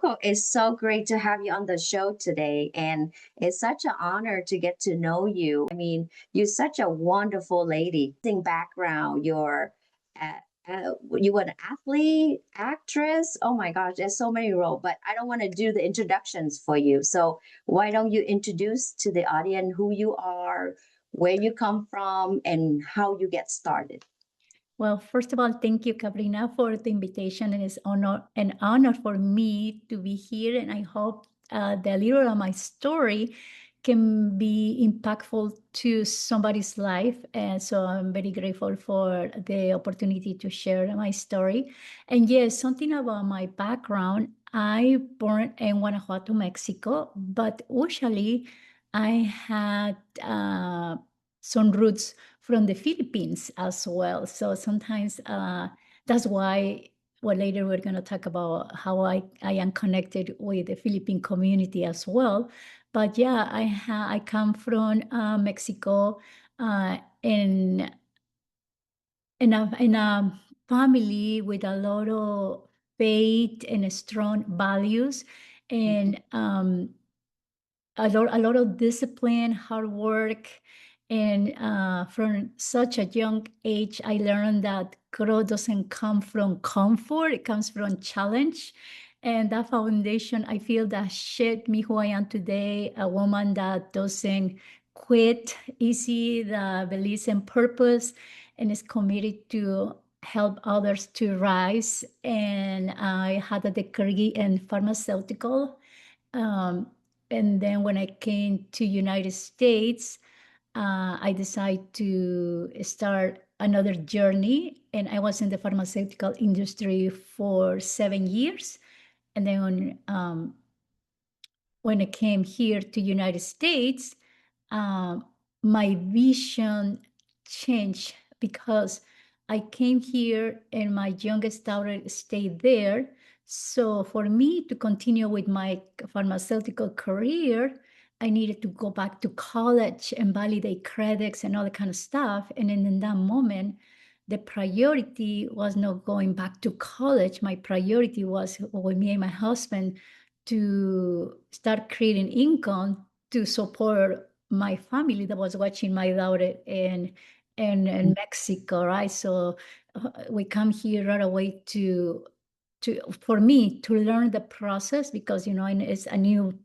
Coco, it's so great to have you on the show today. And it's such an honor to get to know you. I mean, you're such a wonderful lady. Background, uh, you were an athlete, actress. Oh my gosh, there's so many roles, but I don't want to do the introductions for you. So why don't you introduce to the audience who you are, where you come from, and how you get started? Well, first of all, thank you, Cabrina, for the invitation. And it's an honor for me to be here. And I hope the little of my story can be impactful to somebody's life. And so I'm very grateful for the opportunity to share my story. And yes, something about my background. I born in Guanajuato, Mexico, but usually I had some roots from the Philippines as well. So sometimes that's why, well, later we're going to talk about how I am connected with the Philippine community as well. But yeah, I come from Mexico in a family with a lot of faith and strong values, and a lot of discipline, hard work. And from such a young age, I learned that growth doesn't come from comfort, it comes from challenge. And that foundation, I feel that shaped me who I am today, a woman that doesn't quit easy, that believes in purpose and is committed to help others to rise. And I had a degree in pharmaceutical. Um, and then when I came to United States, I decided to start another journey. And I was in the pharmaceutical industry for 7 years. And then when I came here to United States, um, my vision changed because I came here and my youngest daughter stayed there. So for me to continue with my pharmaceutical career, I needed to go back to college and validate credits and all that kind of stuff. And then in that moment, the priority was not going back to college. My priority was with me and my husband to start creating income to support my family that was watching my daughter in Mexico, right? So we come here right away to for me to learn the process because it's a new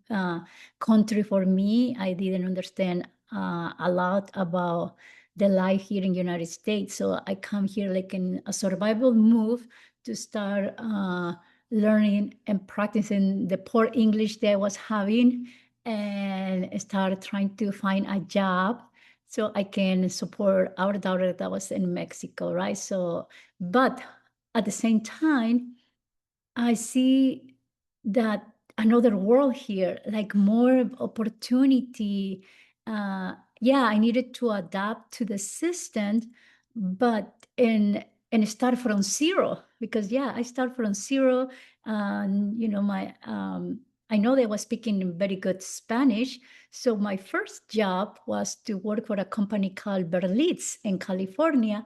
country for me. I didn't understand a lot about the life here in the United States, so I come here like in a survival move to start learning and practicing the poor English that I was having and start trying to find a job so I can support our daughter that was in Mexico, right? So, but at the same time, I see that another world here, like more opportunity. Yeah, I needed to adapt to the system, but and start from zero because yeah, I start from zero. My I know they was speaking very good Spanish, so my first job was to work for a company called Berlitz in California.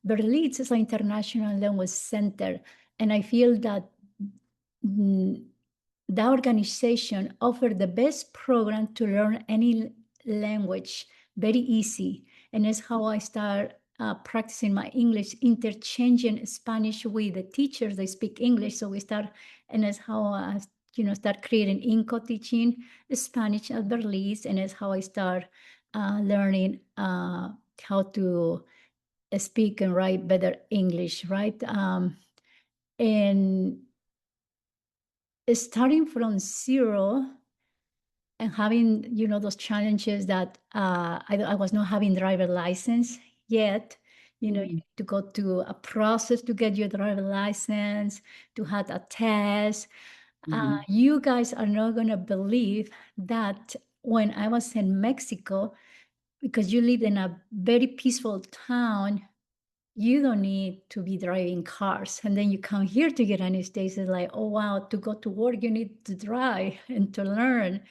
Berlitz is an international language center, and I feel that mm, the organization offered the best program to learn any language very easy. And that's how I start practicing my English, interchanging Spanish with the teachers. They speak English. So we start, and that's how I, start creating INCO teaching Spanish at Berlitz. And that's how I start learning how to speak and write better English, right? And starting from zero and having those challenges that I was not having driver license yet. You need to go to a process to get your driver license, to have a test. You guys are not going to believe that when I was in Mexico, because you live in a very peaceful town, you don't need to be driving cars. And then you come here to United States, it's like, oh, wow, to go to work, you need to drive and to learn.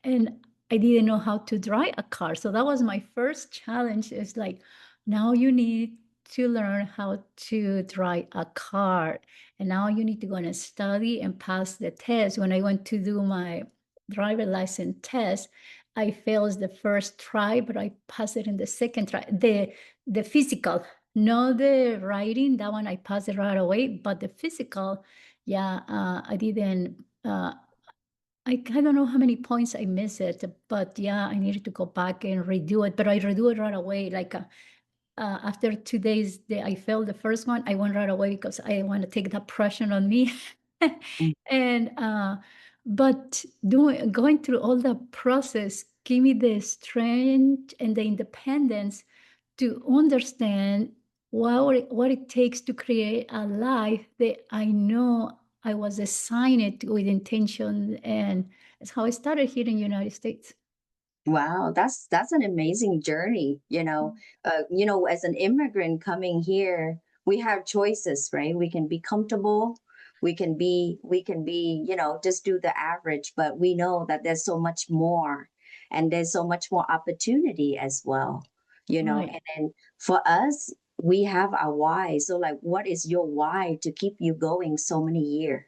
And I didn't know how to drive a car. So that was my first challenge. It's like, now you need to learn how to drive a car. And now you need to go and study and pass the test. When I went to do my driver license test, I failed the first try, but I passed it in the second try. The physical, not the writing, that one I passed it right away, but the physical, yeah, I didn't. I don't know how many points I missed it, but yeah, I needed to go back and redo it. But I redo it right away. Like after 2 days, I failed the first one. I went right away because I want to take that pressure on me. And but going through all the process give me the strength and the independence to understand what it takes to create a life that I know I was assigned it with intention, and that's how I started here in the United States. Wow, that's an amazing journey. As an immigrant coming here, we have choices, right? We can be comfortable, we can be, just do the average, but we know that there's so much more, and there's so much more opportunity as well. Right, And then for us, we have our why. So like, what is your why to keep you going so many years?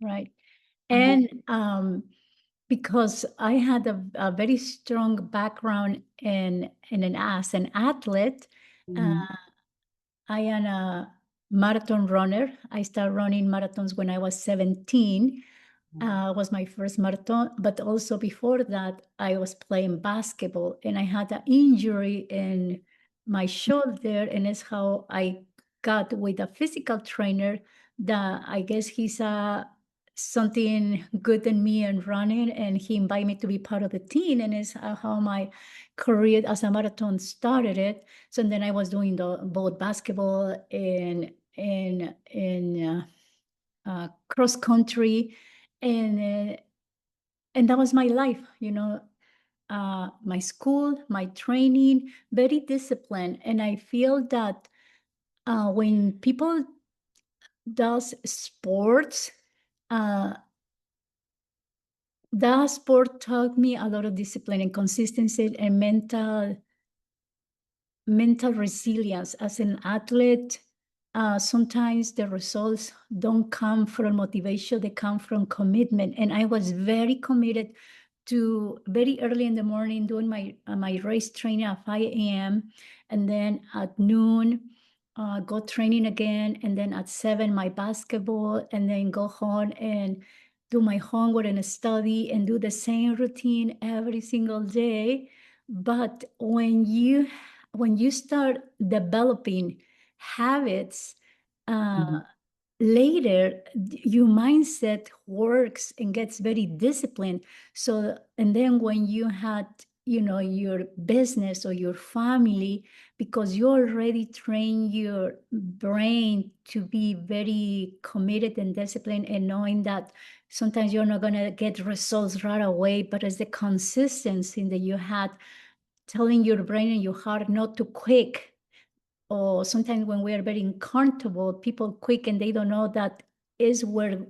right. And because I had a very strong background in an as an athlete, uh, Mhm. I am a marathon runner. I started running marathons when I was 17. Was my first marathon, but also before that, I was playing basketball and I had an injury in my shoulder, and it's how I got with a physical trainer that I guess he's something good in me and running, and he invited me to be part of the team, and it's how my career as a marathon started it. So then I was doing both basketball and cross country, and and that was my life, my school, my training, very disciplined. And I feel that when people does sports, uh, that sport taught me a lot of discipline and consistency and mental resilience as an athlete. Sometimes the results don't come from motivation, they come from commitment. And I was very committed to very early in the morning doing my race training at 5 a.m. And then at noon, go training again. And then at 7, my basketball, and then go home and do my homework and study and do the same routine every single day. But when you start developing habits, uh, Mhm. later your mindset works and gets very disciplined. So, and then when you had, your business or your family, because you already train your brain to be very committed and disciplined, and knowing that sometimes you're not going to get results right away, but it's the consistency that you had, telling your brain and your heart not to quit. Or sometimes when we are very uncomfortable, people quick and they don't know that is where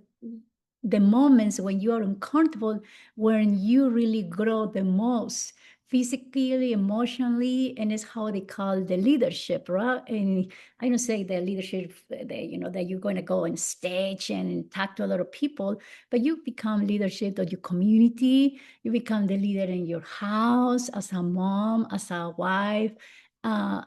the moments when you are uncomfortable, when you really grow the most physically, emotionally, and it's how they call the leadership, right? And I don't say the leadership that you're going to go on stage and talk to a lot of people, but you become leadership of your community. You become the leader in your house, as a mom, as a wife. Uh,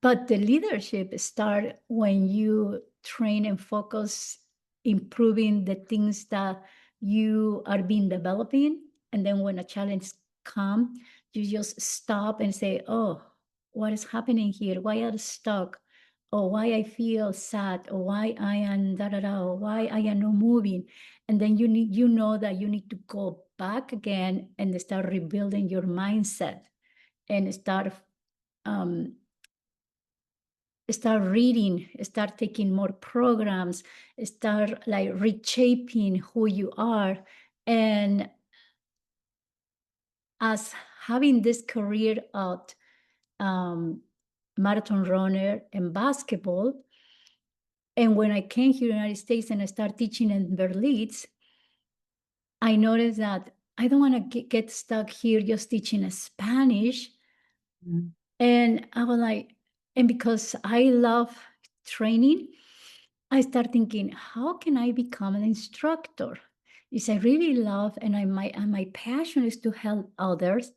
but the leadership start when you train and focus improving the things that you are being developing. And then when a challenge come, you just stop and say, oh, what is happening here? Why are stuck? Or why I feel sad? Or why I am da da da? Or why I am not moving? And then you know that you need to go back again and start rebuilding your mindset and um, start reading, start taking more programs, start like reshaping who you are. And as having this career of um, marathon runner and basketball, and when I came here in the United States and I started teaching in Berlin, I noticed that I don't want to get stuck here just teaching Spanish. Mhm. And I was like, and because I love training, I start thinking, how can I become an instructor? Is I really love, and my passion is to help others,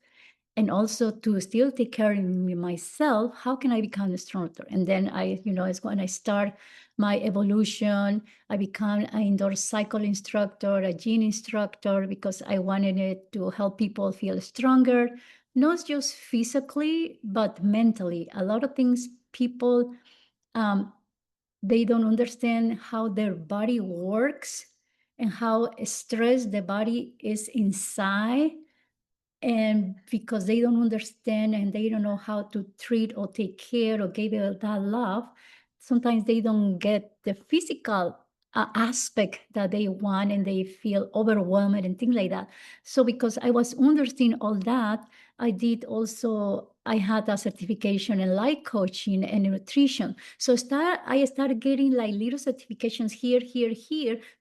and also to still take care of me myself. How can I become an instructor? And then it's when I start my evolution. I become an indoor cycle instructor, a gym instructor, because I wanted it to help people feel stronger, not just physically, but mentally. A lot of things people, um, they don't understand how their body works and how stressed the body is inside, and because they don't understand and they don't know how to treat or take care or give it that love, sometimes they don't get the physical aspect that they want, and they feel overwhelmed and things like that. So because I was understanding all that, I had a certification in life coaching and nutrition. So I started getting like little certifications here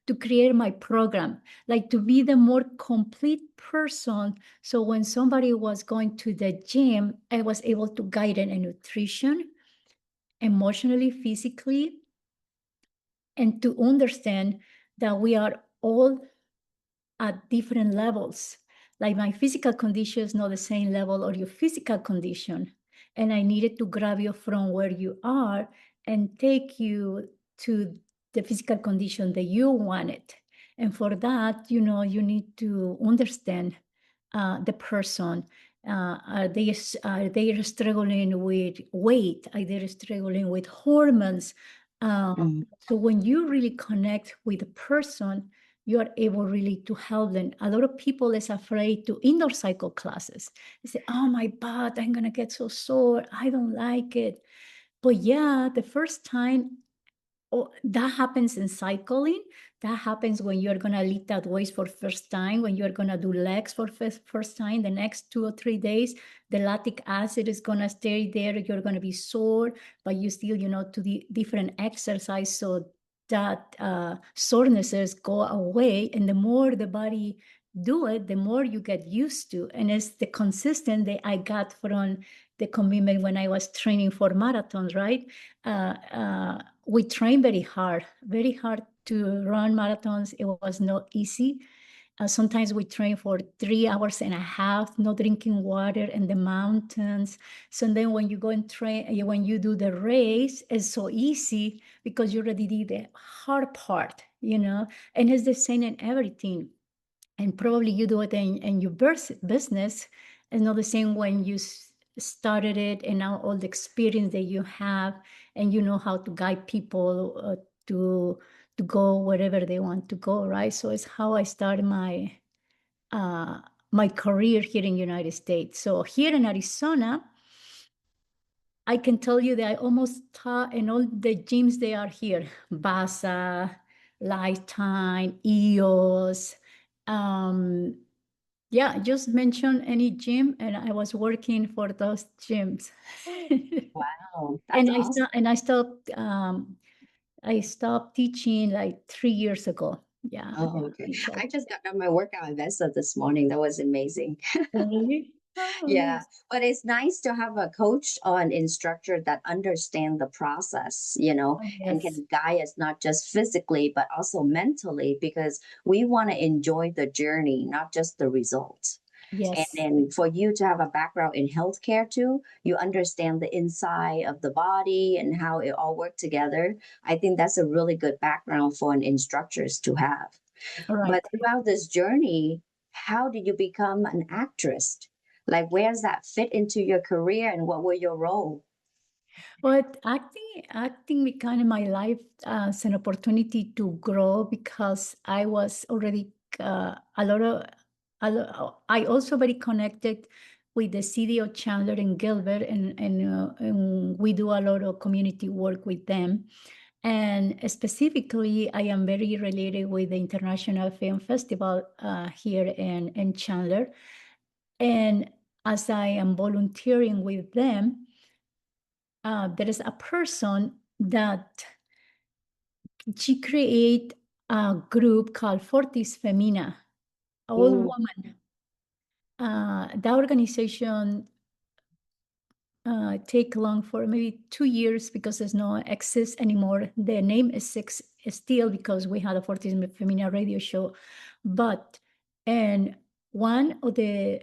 to create my program, like to be the more complete person. So when somebody was going to the gym, I was able to guide them in nutrition, emotionally, physically, and to understand that we are all at different levels. Like my physical condition is not the same level or your physical condition. And I needed to grab you from where you are and take you to the physical condition that you wanted. And for that, you need to understand the person. Are they struggling with weight? Are they struggling with hormones? Mm. So when you really connect with the person, you are able really to help them. A lot of people is afraid to indoor cycle classes. They say, oh, my butt, I'm going to get so sore. I don't like it. But yeah, the first time, that happens in cycling. That happens when you're going to lift that weight for first time, when you're going to do legs for first time. The next 2 or 3 days, the lactic acid is going to stay there. You're going to be sore, but you still, to the different exercise so that sorenesses go away. And the more the body do it, the more you get used to. And it's the consistent that I got from the commitment when I was training for marathons, right? We train very hard to run marathons. It was not easy. Sometimes we train for 3 hours and a half, not drinking water in the mountains. So then when you go and train, when you do the race, it's so easy because you already did the hard part, and it's the same in everything. And probably you do it in your business. It's not the same when you started it, and now all the experience that you have, and you know how to guide people to go wherever they want to go, right? So it's how I started my career here in United States. So here in Arizona, I can tell you that I almost taught in all the gyms they are here: Basa, Lifetime, EOS. Yeah, just mention any gym, and I was working for those gyms. Wow, that's And awesome. I stopped teaching like 3 years ago. Yeah. Oh, okay. I stopped. I just got on my workout in Vesta this morning. That was amazing. Really? Oh, Yeah, nice. but it's nice to have a coach or an instructor that understand the process, Oh, and yes. can guide us not just physically, but also mentally, because we want to enjoy the journey, not just the results. And Yes. then for you to have a background in healthcare too, you understand the inside of the body and how it all works together. I think that's a really good background for an instructors to have. All right. But throughout this journey, how did you become an actress? Like, where does that fit into your career and what were your role? But acting became my life as an opportunity to grow, because I was already I also very connected with the city of Chandler and Gilbert, and we do a lot of community work with them. And specifically, I am very related with the International Film Festival here in Chandler. And as I am volunteering with them, there is a person that she create a group called Fortis Femina, all Mm, woman. That organization take long for maybe 2 years because there's no exist anymore. The name is six still because we had a Fortis Femina radio show. But, and one of the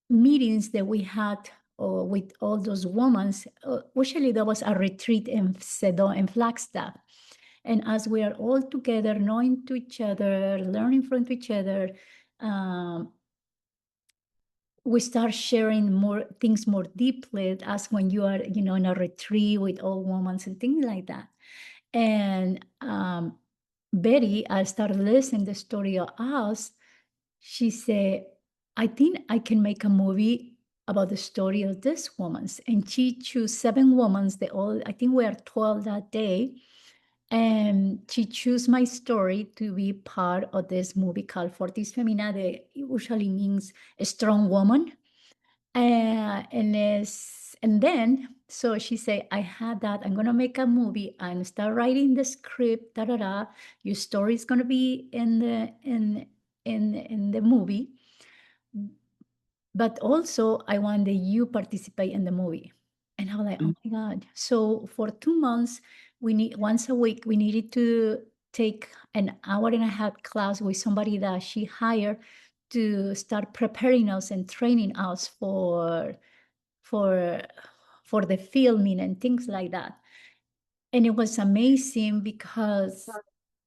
meetings that we had with all those women, usually there was a retreat in Sedon and Flagstaff. And as we are all together, knowing to each other, learning from each other, we start sharing more things more deeply as when you are, in a retreat with all women and things like that. And Betty, I started listening the story of us. She said, I think I can make a movie about the story of this woman. And she chose 7 women, I think we are 12 that day. And she chose my story to be part of this movie called Fortis Femina, that usually means a strong woman. And then, so she said, I had that, I'm gonna make a movie and start writing the script, Your story is gonna be in the movie. But also I want that you participate in the movie. And I was like, oh my God. So for 2 months, once a week, we needed to take an hour and a half class with somebody that she hired to start preparing us and training us for the filming and things like that. And it was amazing because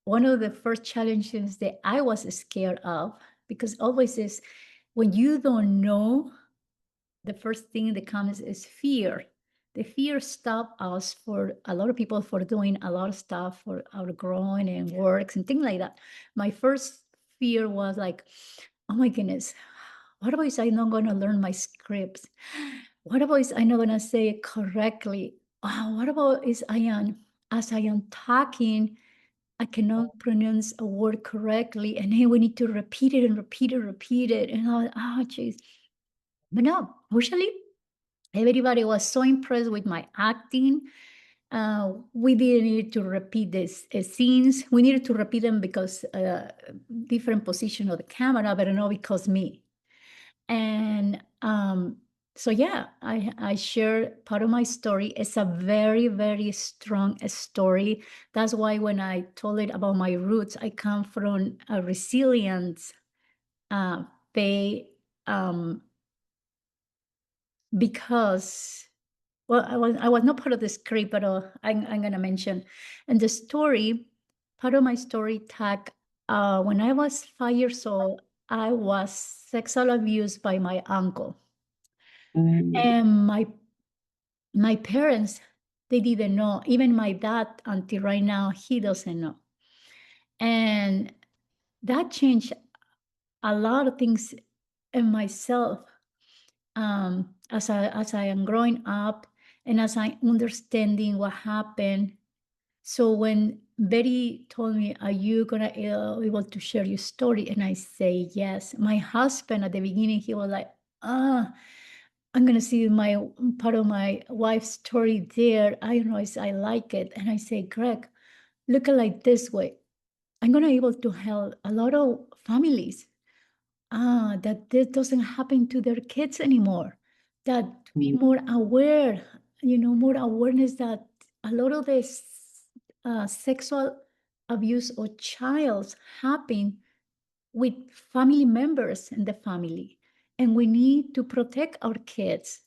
one of the first challenges that I was scared of, because always is when you don't know, the first thing that comes is fear. The fear stop us for a lot of people for doing a lot of stuff for our growing and works and things like that. My first fear was like, oh my goodness, what about if I'm not going to learn my scripts? What about if I'm not going to say it correctly? What about if as I am talking, I cannot pronounce a word correctly, and then we need to repeat it and repeat it, repeat it, and jeez. But no, usually everybody was so impressed with my acting. We didn't need to repeat these scenes. We needed to repeat them because different position of the camera, but not because me. And so yeah, I share part of my story. It's a very, very strong story. That's why when I told it about my roots, I come from a resilience because, well, I was not part of the script, but I'm gonna mention. And the story, part of my story tag, when I was 5 years old, I was sexually abused by my uncle. And my parents, they didn't know. Even my dad, until right now, he doesn't know. And that changed a lot of things in myself as I am growing up and as I'm understanding what happened. So when Betty told me, are you gonna able to share your story? And I say, yes. My husband at the beginning, he was like, I'm gonna see my part of my wife's story there. I don't know if I like it. And I say, Greg, look at it like this way. I'm gonna able to help a lot of families that this doesn't happen to their kids anymore, that to be more aware, more awareness that a lot of this sexual abuse of child happen with family members in the family. And we need to protect our kids.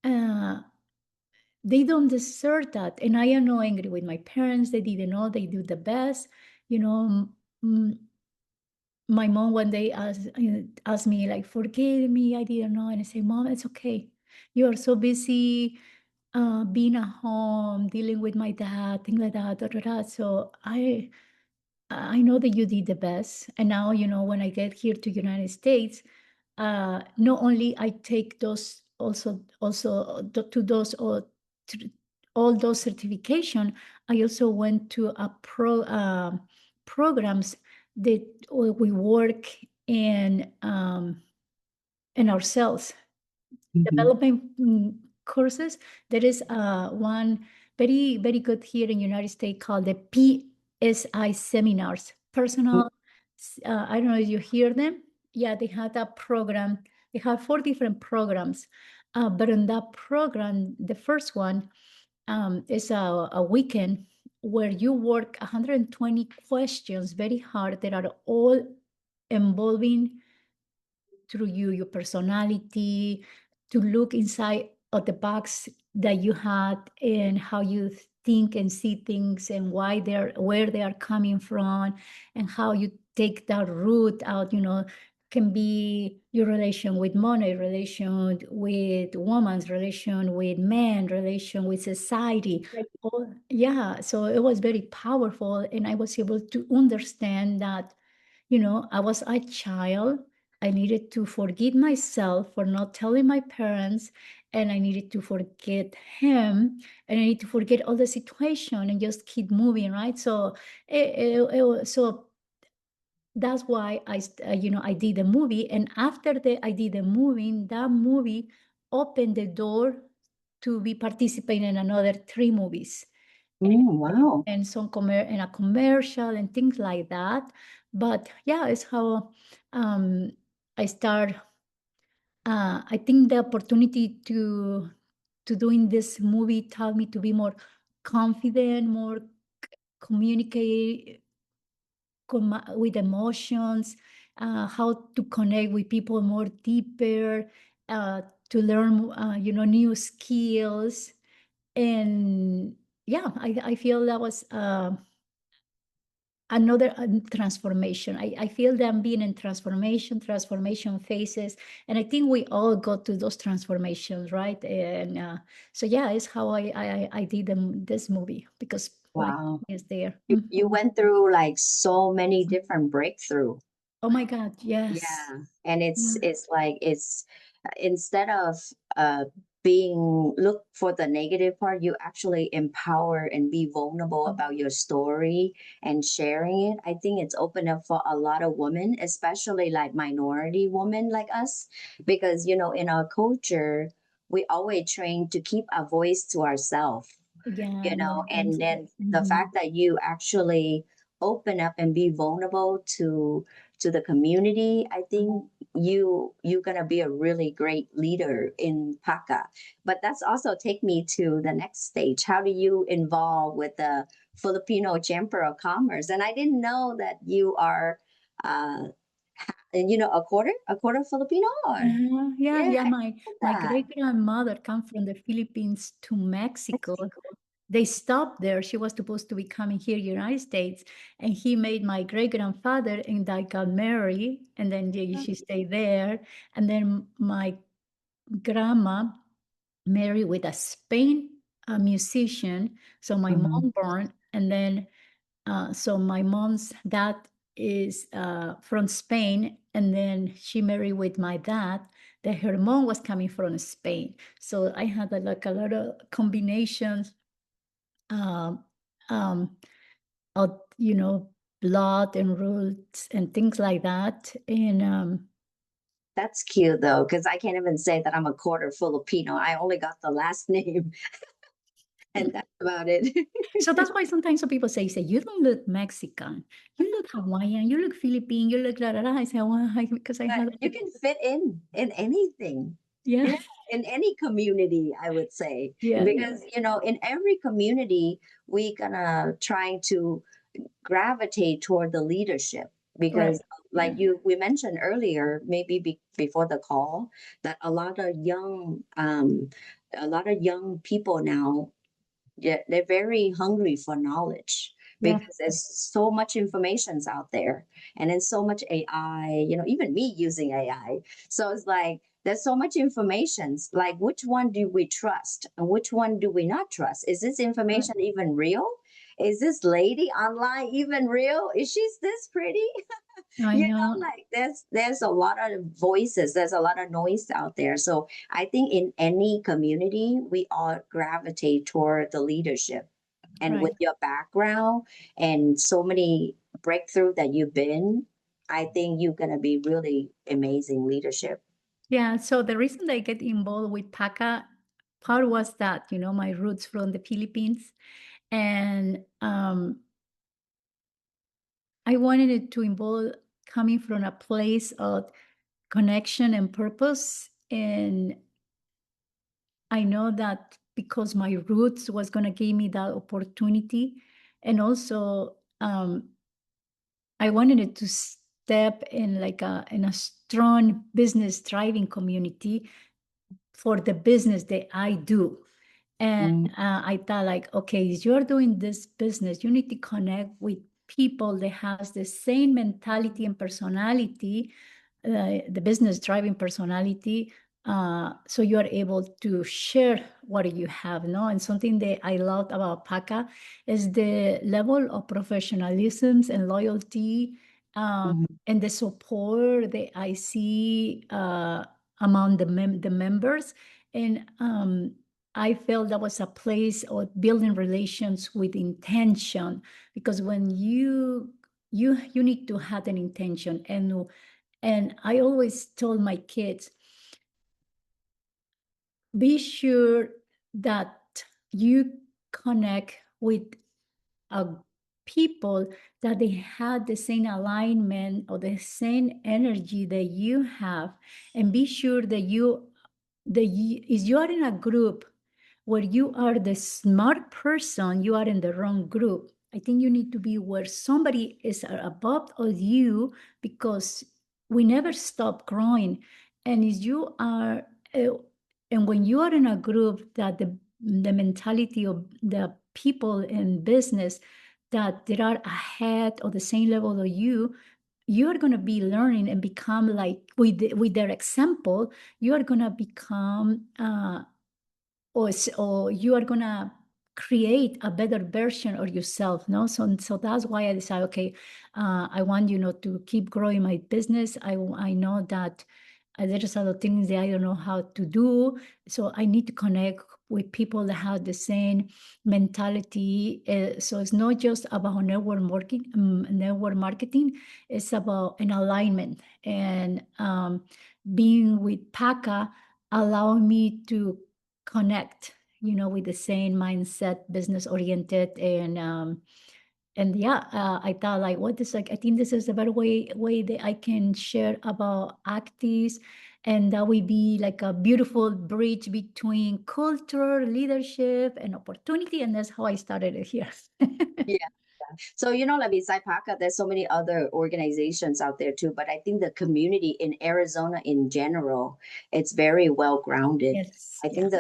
They don't deserve that. And I am not angry with my parents. They didn't know, they do the best. My mom one day asked me, like, forgive me, I didn't know. And I say, Mom, it's okay. You are so busy being at home, dealing with my dad, things like that. Da, da, da. So I know that you did the best. And now, when I get here to United States, not only I take those to those or all those certification, I also went to a programs that we work in ourselves, development courses. There is one very, very good here in the United States called the PSI seminars, personal. I don't know if you hear them. Yeah, they had a program. They have 4 different programs. But in that program, the first one, is a weekend where you work 120 questions very hard that are all involving through you, your personality, to look inside of the box that you had and how you think and see things and why they're where they are coming from and how you take that root out, can be your relation with money, relation with woman's, relation with men, relation with society. Oh, yeah. So it was very powerful. And I was able to understand that, I was a child. I needed to forgive myself for not telling my parents, and I needed to forget him, and I need to forget all the situation and just keep moving, right? So, so that's why I did the movie, and after I did the movie, that movie opened the door to be participating in another 3 movies Wow. and some and a commercial and things like that. But yeah, it's how I start. I think the opportunity to doing this movie taught me to be more confident, more communicate with emotions, how to connect with people more deeper, to learn new skills, and yeah, I feel that was. Another transformation. I feel that I'm being in transformation phases, and I think we all go through those transformations, right? And so yeah, it's how I did this movie because life Wow. is there. You went through like so many different breakthrough. Oh my God, yes. Yeah. And Yeah. it's like it's instead of uh being look for the negative part, you actually empower and be vulnerable about your story and sharing it. I think it's opened up for a lot of women, especially like minority women like us, because in our culture, we always train to keep our voice to ourselves, Yeah, no, and then the mhm. fact that you actually open up and be vulnerable to the community, I think you're gonna be a really great leader in PACCA. But that's also take me to the next stage. How do you involve with the Filipino Chamber of Commerce? And I didn't know that you are uh a quarter Filipino, or Yeah, yeah, yeah. I My love that. great grandmother come from the Philippines to Mexico. Mexico. They stopped there. She was supposed to be coming here, United States, and he made my great grandfather, and I got married, and then she stayed there, and then my grandma married with a Spain musician. So my Mhm. mom born, and then so my mom's dad is from Spain, and then she married with my dad. That her mom was coming from Spain, so I had like a lot of combinations um, um, of blood and roots and things like that. And That's cute though, because I can't even say that I'm a quarter Filipino. I only got the last name, and that's about it. so that's why sometimes some people say you don't look Mexican, you look Hawaiian, you look Philippine, you look la la la. I say why? Because I But had you can fit in anything. yeah Yeah, in any community, I would say, yeah because in every community, we gonna trying to gravitate toward the leadership, right because like yeah we mentioned earlier, maybe before the call, that a lot of young people now, yeah, they're very hungry for knowledge, yeah because there's so much information's out there, and then so much AI, even me using AI. So it's like there's so much information. Like, which one do we trust and which one do we not trust? Is this right. information even real? Is this lady online even real? Is she this pretty? I know. Like there's a lot of voices, there's a lot of noise out there. So I think in any community, we all gravitate toward the leadership. And Right. with your background and so many breakthrough that you've been, I think you're gonna be really amazing leadership. Yeah. So the reason I get involved with PACA, part was that, my roots from the Philippines. And I wanted it to involve coming from a place of connection and purpose. And I know that because my roots was going to give me that opportunity. And also, I wanted it to step in like in a strong business thriving community for the business that I do. And Mm, I thought like, okay, as you're doing this business, you need to connect with people that has the same mentality and personality, the business driving personality. So you are able to share what you have, no? And something that I loved about PACCA is the level of professionalism and loyalty, mhm. and the support that I see among the members. And I felt that was a place of building relations with intention, because when you need to have an intention. And I always told my kids, be sure that you connect with uh, people that they had the same alignment or the same energy that you have, and be sure that is you are in a group where you are the smart person, you are in the wrong group. I think you need to be where somebody is above of you, because we never stop growing. And if you are, uh, and when you are in a group that the mentality of the people in business that they are ahead or the same level of you are going to be learning and become like with their example, you are going to become or you are gonna create a better version of yourself, no? So that's why I decided, okay, I want to keep growing my business. I know that there's a lot of things that I don't know how to do, so I need to connect with people that have the same mentality. So it's not just about network marketing. It's about an alignment, and being with PACCA allowed me to connect, with the same mindset, business oriented, and yeah, I thought like, what is like, I think this is a better way that I can share about ACTIVZ, and that will be like a beautiful bridge between culture, leadership, and opportunity, and that's how I started it here. Yeah. So, like beside PACA, there's so many other organizations out there too. But I think the community in Arizona in general, it's very well grounded. Yes, I yeah, think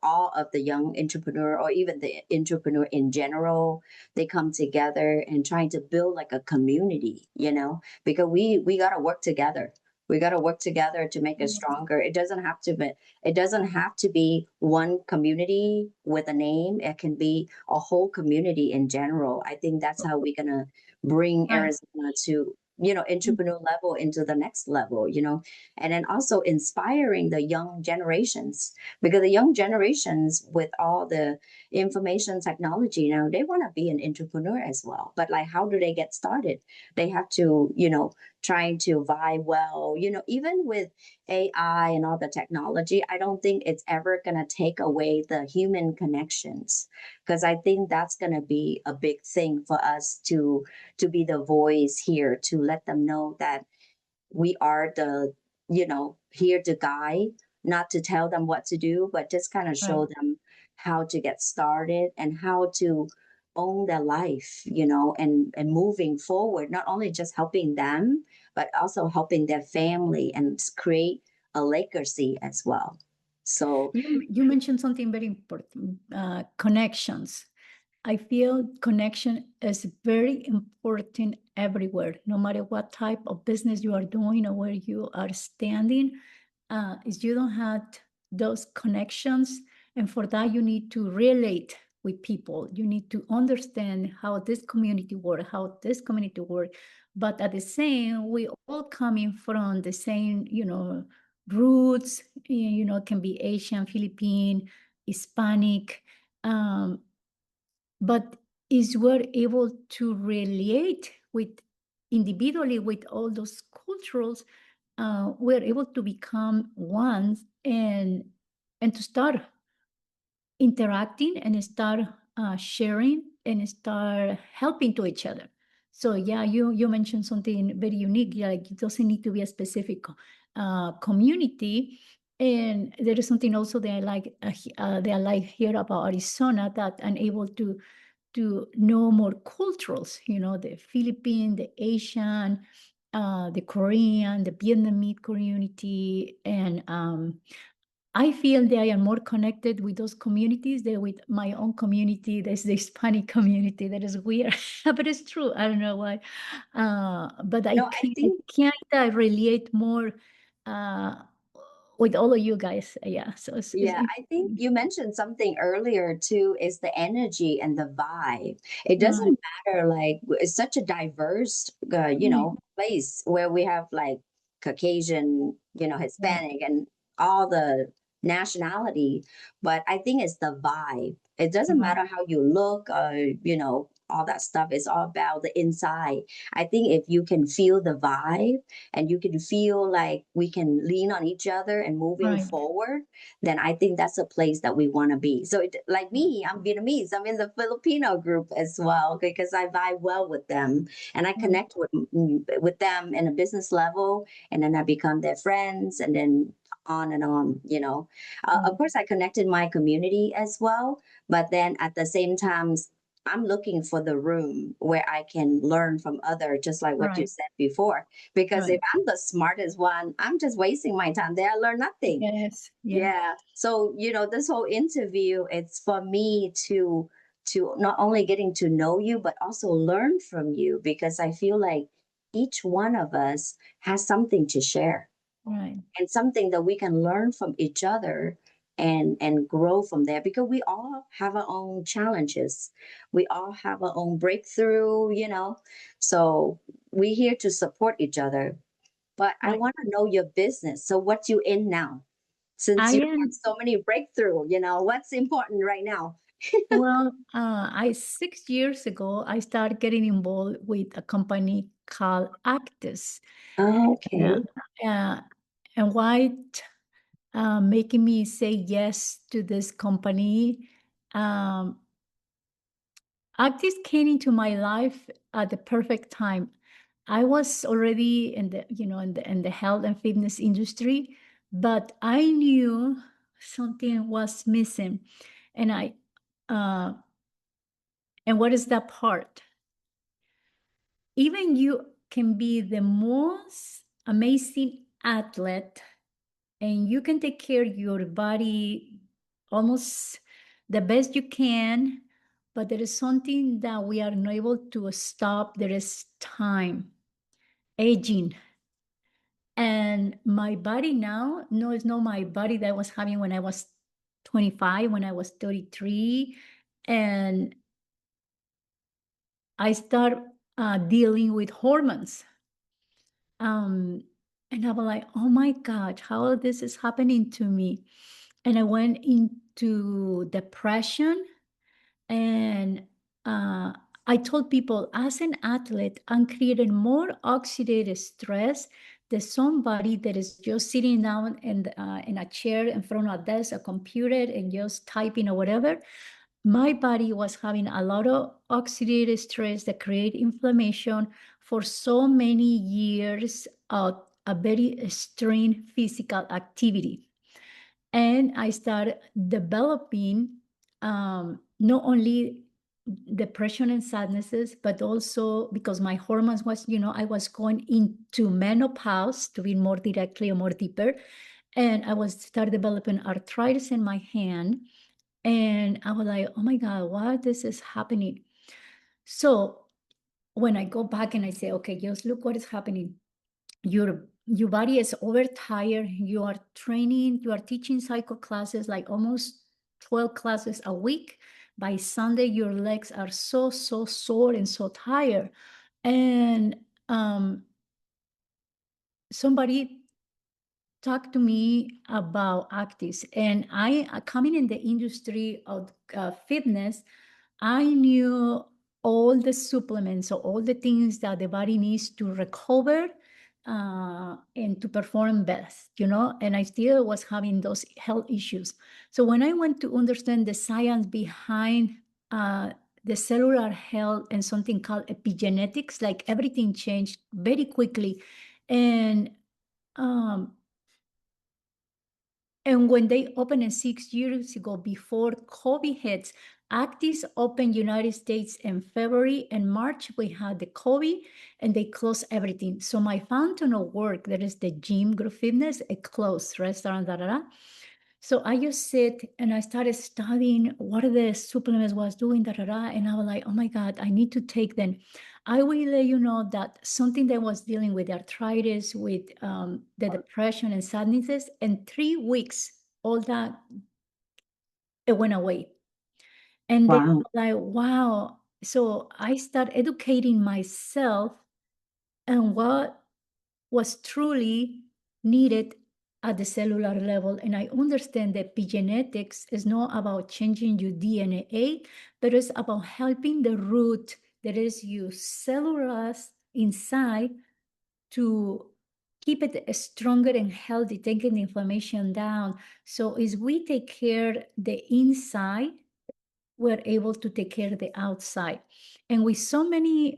all of the young entrepreneur or even the entrepreneur in general, they come together and trying to build like a community, because we got to work together. We got to work together to make us stronger. It doesn't have to be one community with a name. It can be a whole community in general. I think that's how we're gonna bring right. Arizona to, entrepreneur level into the next level, and then also inspiring the young generations, because the young generations with all the information technology now, they want to be an entrepreneur as well. But like, how do they get started? They have to, trying to vibe well, even with AI and all the technology, I don't think it's ever going to take away the human connections, because I think that's going to be a big thing for us to be the voice here, to let them know that we are here to guide, not to tell them what to do, but just kind of Right. show them how to get started and how to own their life, and moving forward, not only just helping them, but also helping their family and create a legacy as well. So, You mentioned something very important, connections. I feel connection is very important everywhere, no matter what type of business you are doing or where you are standing. If you don't have those connections, and for that you need to relate with people. You need to understand how this community work, how this community work. But at the same, we all coming from the same, roots. Can be Asian, Philippine, Hispanic. Um, but is we're able to relate with individually with all those cultures, we're able to become one, and to start interacting and start sharing and start helping to each other. So yeah, you mentioned something very unique. Like, it doesn't need to be a specific community. And there is something also that I like here about Arizona, that I'm able to know more cultures, the Philippine, the Asian, the Korean, the Vietnamese community. And I feel that I am more connected with those communities than with my own community. There's the Hispanic community. That is weird, but it's true. I don't know why. But I No, I can think kind of relate more uh, with all of you guys. Yeah. So it's Yeah, I think interesting. you mentioned something earlier too, is the energy and the vibe. It Right. doesn't matter, like, it's such a diverse, Right. place where we have like Caucasian, Right. Hispanic and all the nationality. But I think it's the vibe. It doesn't Right. matter how you look, all that stuff. It's all about the inside. I think if you can feel the vibe and you can feel like we can lean on each other and moving Right. forward, then I think that's a place that we want to be. So, like me, I'm Vietnamese. I'm in the Filipino group as well because I vibe well with them and I Right. connect with them in a business level, and then I become their friends, and then on and on. Of Right. course, I connect in my community as well, but then at the same time, I'm looking for the room where I can learn from other, just like what you Right. said before. Because if Right. I'm the smartest one, I'm just wasting my time there. I learn nothing. Yes. Yeah. Yeah. So, this whole interview, it's for me to not only getting to know you, but also learn from you, because I feel like each one of us has something to share Right. and something that we can learn from each other and grow from there, because we all have our own challenges. We all have our own breakthrough. So we're here to support each other. But I Right. want to know your business. So what you in now? Since I you have am, so many breakthrough, what's important right now? well, 6 years ago, I started getting involved with a company called ACTIVZ. Oh, Uh, okay. uh, and why making me say yes to this company? Um, ACTIVZ came into my life at the perfect time. I was already in the health and fitness industry, but I knew something was missing, and uh, and what is that part? Even you can be the most amazing athlete, and you can take care of your body almost the best you can, but there is something that we are not able to stop. There is time, aging. And my body now, no, it's not my body that I was having when I was 25, when I was 33. And I start dealing with hormones. Um, and I was like, oh my God, how this is happening to me. And I went into depression. And uh, I told people, as an athlete, I'm creating more oxidative stress than somebody that is just sitting down in a chair in front of a desk, a computer, and just typing or whatever. My body was having a lot of oxidative stress that create inflammation for so many years of a very extreme physical activity. And I started developing not only depression and sadnesses, but also because my hormones was, I was going into menopause, to be more directly or more deeper. And I was started developing arthritis in my hand. And I was like, oh my God, why this is happening? So when I go back and I say, okay, just look what is happening. Your body is overtired. You are training, you are teaching cycle classes, like almost 12 classes a week. By Sunday, your legs are so sore and so tired. And somebody talked to me about ACTIVZ, and I coming in the industry of fitness, I knew all the supplements, so all the things that the body needs to recover and to perform best, and I still was having those health issues. So when I went to understand the science behind the cellular health and something called epigenetics, like everything changed very quickly. And um, And when they opened in 6 years ago, before COVID hits, ACTIVZ opened United States in February and March. We had the COVID and they closed everything. So my fountain of work, that is the gym, group fitness, it closed, restaurant, da, da, da. So I just sit and I started studying what the supplements was doing, da, da, da. And I was like, oh my God, I need to take them. I will let you know that something that was dealing with arthritis, with the depression and sadnesses, in 3 weeks, all that, it went away. And then Wow. like, wow. So I start educating myself and what was truly needed at the cellular level. And I understand that epigenetics is not about changing your DNA, but it's about helping the root, that is your cellulars inside, to keep it stronger and healthy, taking the inflammation down. So as we take care the inside, we're able to take care of the outside. And with so many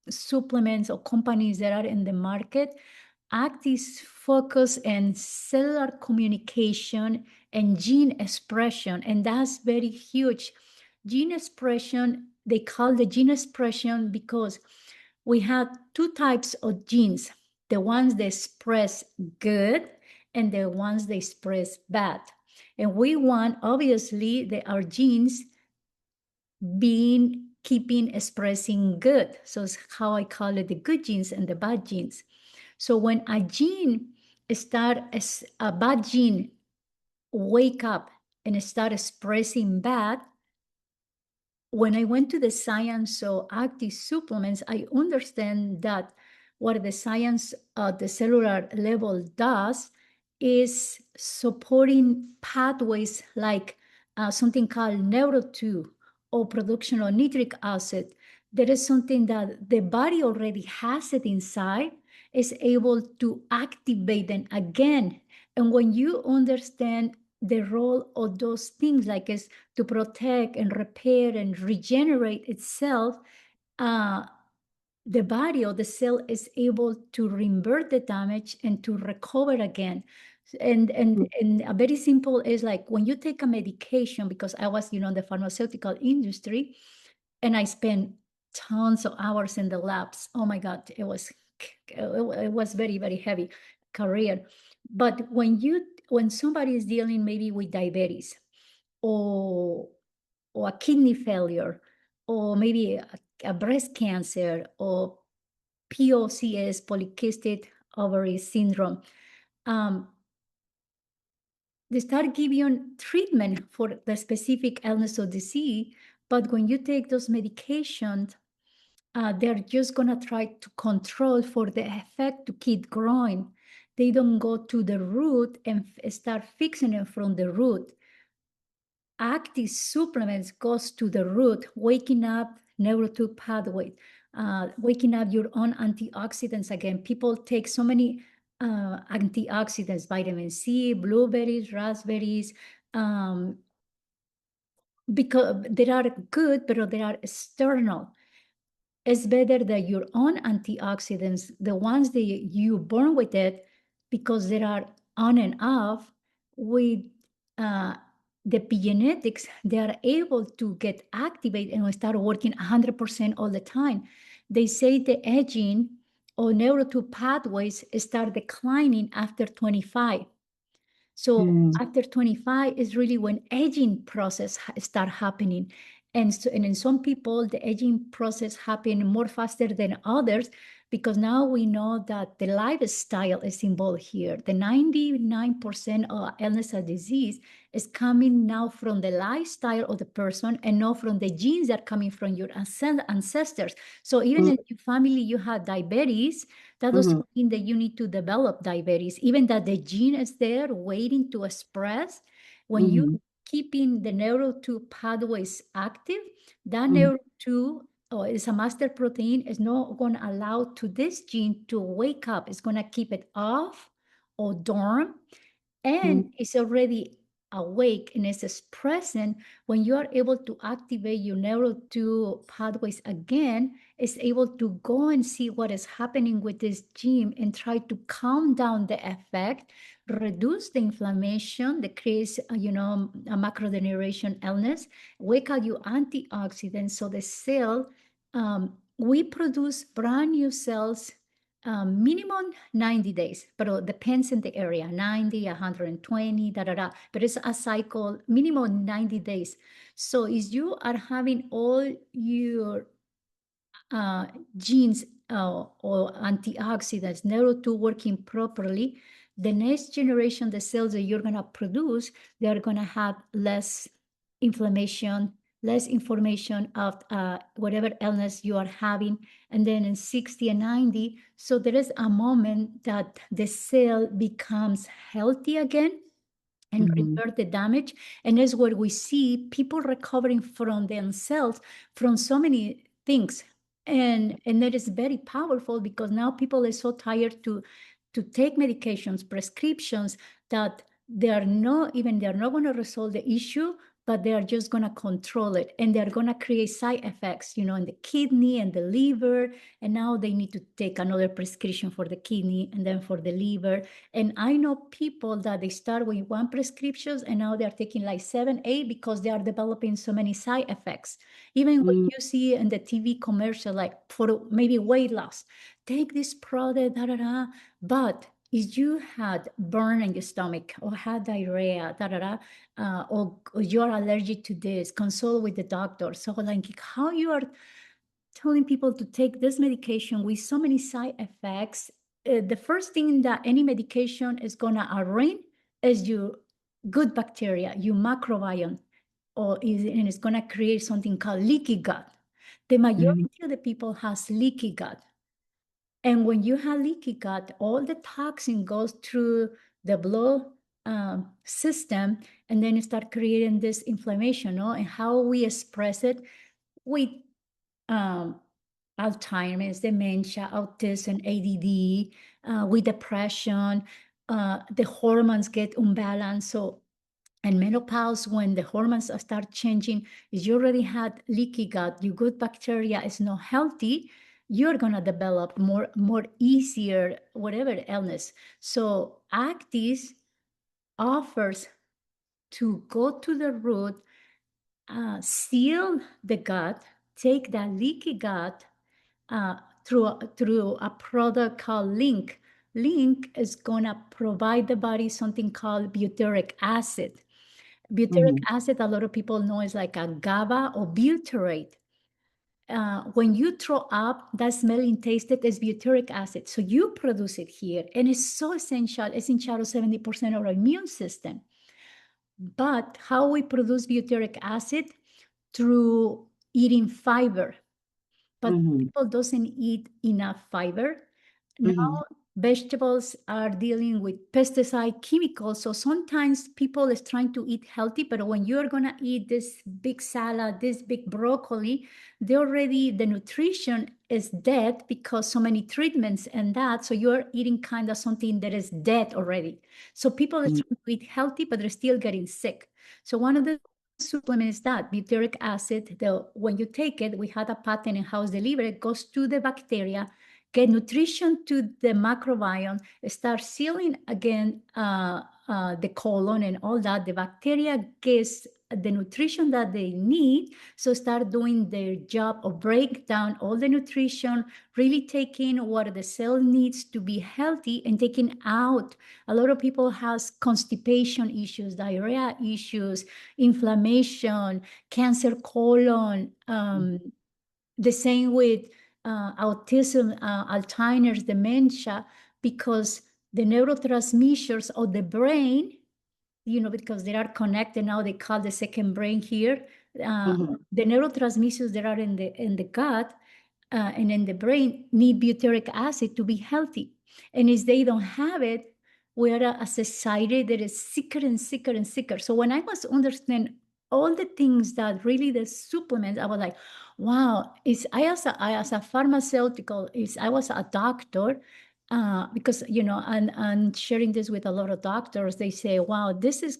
supplements or companies that are in the market, ACTIVZ focus on cellular communication and gene expression, and that's very huge. Gene expression, they call the gene expression because we have two types of genes, the ones that express good and the ones that express bad. And we want, obviously, our genes keeping expressing good. So it's how I call it, the good genes and the bad genes. So when a gene as a bad gene wake up and start expressing bad, when I went to the science of active supplements, I understand that what the science at the cellular level does is supporting pathways like something called neuro2 or production of nitric acid. That is something that the body already has it inside, is able to activate them again. And when you understand the role of those things, like is to protect and repair and regenerate itself, the body or the cell is able to revert the damage and to recover again. And a very simple is like when you take a medication, because I was, in the pharmaceutical industry, and I spent tons of hours in the labs. Oh my God, it was very, very heavy career. But when somebody is dealing maybe with diabetes or a kidney failure, or maybe a breast cancer, or POCS, polycystic ovary syndrome, they start giving you treatment for the specific illness or disease. But when you take those medications, they're just gonna try to control for the effect to keep growing. They don't go to the root and start fixing it from the root. Active supplements goes to the root, waking up neuro2 pathway, waking up your own antioxidants again. People take so many antioxidants, vitamin C, blueberries, raspberries, because they are good, but they are external. It's better that your own antioxidants, the ones that you born with it, because they are on and off with the epigenetics, they are able to get activated and start working 100% all the time. They say the aging or neuro2 pathways start declining after 25. So after 25 is really when aging process start happening. And in some people, the aging process happen more faster than others, because now we know that the lifestyle is involved here. The 99% of illness and disease is coming now from the lifestyle of the person and not from the genes that are coming from your ancestors. So even in your family, you have diabetes, that doesn't mean that you need to develop diabetes, even that the gene is there waiting to express. When you keeping the neuro2 pathways active, that neuro2 is a master protein, is not going to allow to this gene to wake up. It's going to keep it off or dorm, and it's already awake and is present, when you are able to activate your neural 2 pathways again, is able to go and see what is happening with this gene and try to calm down the effect, reduce the inflammation, decrease, a macrodegeneration illness, wake up your antioxidants. So the cell, we produce brand new cells minimum 90 days, but it depends on the area, 90, 120, da, da, da. But it's a cycle, minimum 90 days. So if you are having all your genes or antioxidants, neuro2 working properly, the next generation, the cells that you're going to produce, they're going to have less inflammation, less information of whatever illness you are having. And then in 60 and 90, so there is a moment that the cell becomes healthy again and revert the damage. And that's where we see people recovering from themselves from so many things. And that is very powerful, because now people are so tired to take medications, prescriptions, that they're not going to resolve the issue, but they are just going to control it, and they're going to create side effects, in the kidney and the liver. And now they need to take another prescription for the kidney and then for the liver. And I know people that they start with one prescriptions and now they're taking like 7, 8, because they are developing so many side effects. Even when you see in the TV commercial, like for maybe weight loss, take this product, da, da, da. But if you had burn in your stomach or had diarrhea, da, da, da, or you're allergic to this, consult with the doctor. So like how you are telling people to take this medication with so many side effects, the first thing that any medication is going to arraign is your good bacteria, your microbiome, and it's going to create something called leaky gut. The majority of the people has leaky gut. And when you have leaky gut, all the toxin goes through the blood system, and then you start creating this inflammation, and how we express it with Alzheimer's, dementia, autism, ADD, with depression, the hormones get unbalanced. So, and menopause, when the hormones start changing, if you already had leaky gut, your good bacteria is not healthy, you're gonna develop more easier whatever illness. So ACTIVZ offers to go to the root, seal the gut, take that leaky gut through a product called LinQ. LinQ is gonna provide the body something called butyric acid. Butyric acid, a lot of people know, is like a GABA or butyrate. When you throw up, that smelling tasted is butyric acid. So you produce it here, and it's so essential. It's in charge of 70% of our immune system. But how we produce butyric acid? Through eating fiber. But people doesn't eat enough fiber. Now vegetables are dealing with pesticide chemicals. So sometimes people is trying to eat healthy, but when you're gonna eat this big salad, this big broccoli, the nutrition is dead because so many treatments and that. So you're eating kind of something that is dead already. So people are trying to eat healthy, but they're still getting sick. So one of the supplement is that butyric acid. When you take it, we had a patent in house delivery. It goes to the bacteria, get nutrition to the microbiome, start sealing again the colon and all that. The bacteria gets the nutrition that they need, so start doing their job of break down all the nutrition, really taking what the cell needs to be healthy and taking out. A lot of people has constipation issues, diarrhea issues, inflammation, cancer colon, the same with autism, Alzheimer's, dementia, because the neurotransmitters of the brain, because they are connected now, they call the second brain here. The neurotransmitters that are in the gut and in the brain need butyric acid to be healthy. And if they don't have it, we are a society that is sicker and sicker and sicker. So when I was understanding all the things that really the supplements, I was like, wow, I as a pharmaceutical, I was a doctor, because, and sharing this with a lot of doctors, they say, wow, this is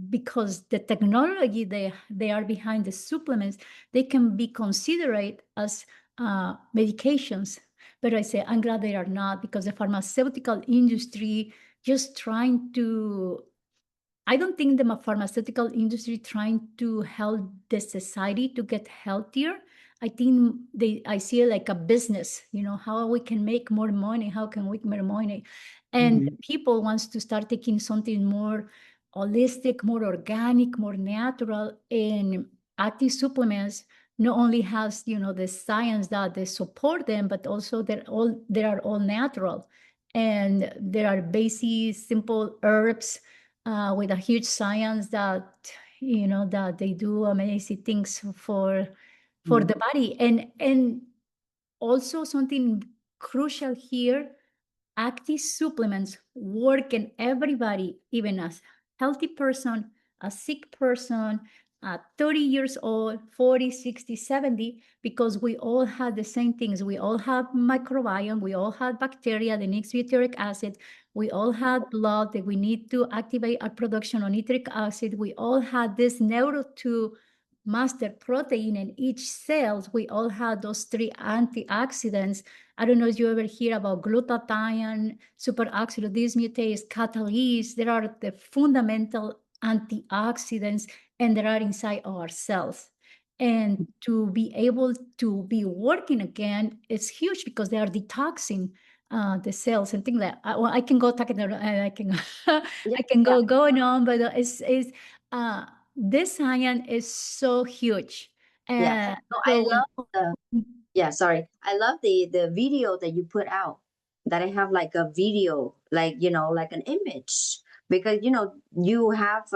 because the technology they are behind the supplements, they can be considered as medications. But I say, I'm glad they are not, because the pharmaceutical industry just trying to, I don't think the pharmaceutical industry trying to help the society to get healthier. I think I see it like a business, how we can make more money, how can we make more money? And Mhm. people wants to start taking something more holistic, more organic, more natural. And active supplements not only has, the science that they support them, but also they are all natural. And there are basic, simple herbs with a huge science that that they do amazing things for Mhm. the body. And also something crucial here, active supplements work in everybody, even a healthy person, a sick person, 30 years old, 40, 60, 70, because we all have the same things. We all have microbiome, we all have bacteria that needs butyric acid, we all have blood that we need to activate our production of nitric acid, we all have this neuro 2 master protein in each cells, we all have those 3 antioxidants. I don't know if you ever hear about glutathione, superoxide dismutase, catalase. There are the fundamental antioxidants, and there are inside our cells. And to be able to be working again is huge, because they are detoxing the cells and things like that. Well, I can go talking, I can, Yeah, I can yeah, go going on, but uh, this science is so huge. yeah. Uh, No, I so when, love the Yeah, sorry. I love the video that you put out. That I have like a video, like like an image, because you have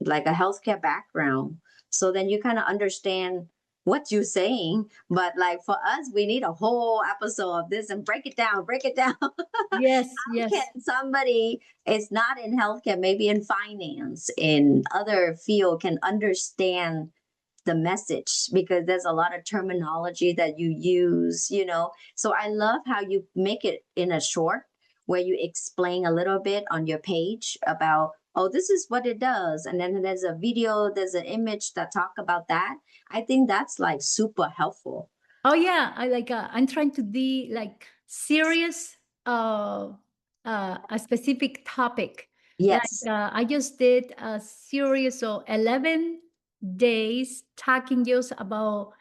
like a healthcare background, so then you kind of understand what you're saying. But like for us, we need a whole episode of this and break it down, break it down. yes, How yes. can somebody is not in healthcare, maybe in finance, in other field, can understand the message, because there's a lot of terminology that you use. So I love how you make it in a short, where you explain a little bit on your page about, oh, this is what it does, and then there's a video, there's an image that talk about that. I think that's like super helpful. Oh yeah, I'm trying to be like serious a specific topic. Like Yes. I just did a series of 11 days talking just about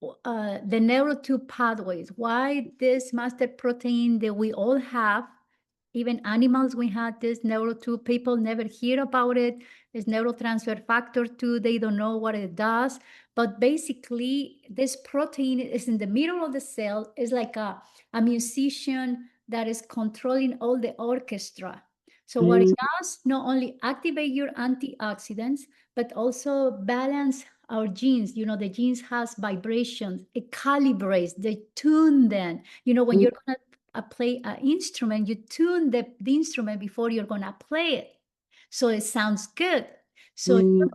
the neuro 2 pathways, why this master protein that we all have, even animals, we had this neuro 2, people never hear about it. It's neurotransfer factor 2, they don't know what it does. But basically, this protein is in the middle of the cell, is like a musician that is controlling all the orchestra. So what it Mm, does, not only activate your antioxidants, but also balance our genes. The genes has vibrations, it calibrates, they tune them. When mm, you're gonna play an instrument, you tune the instrument before you're gonna play it, so it sounds good. So mm,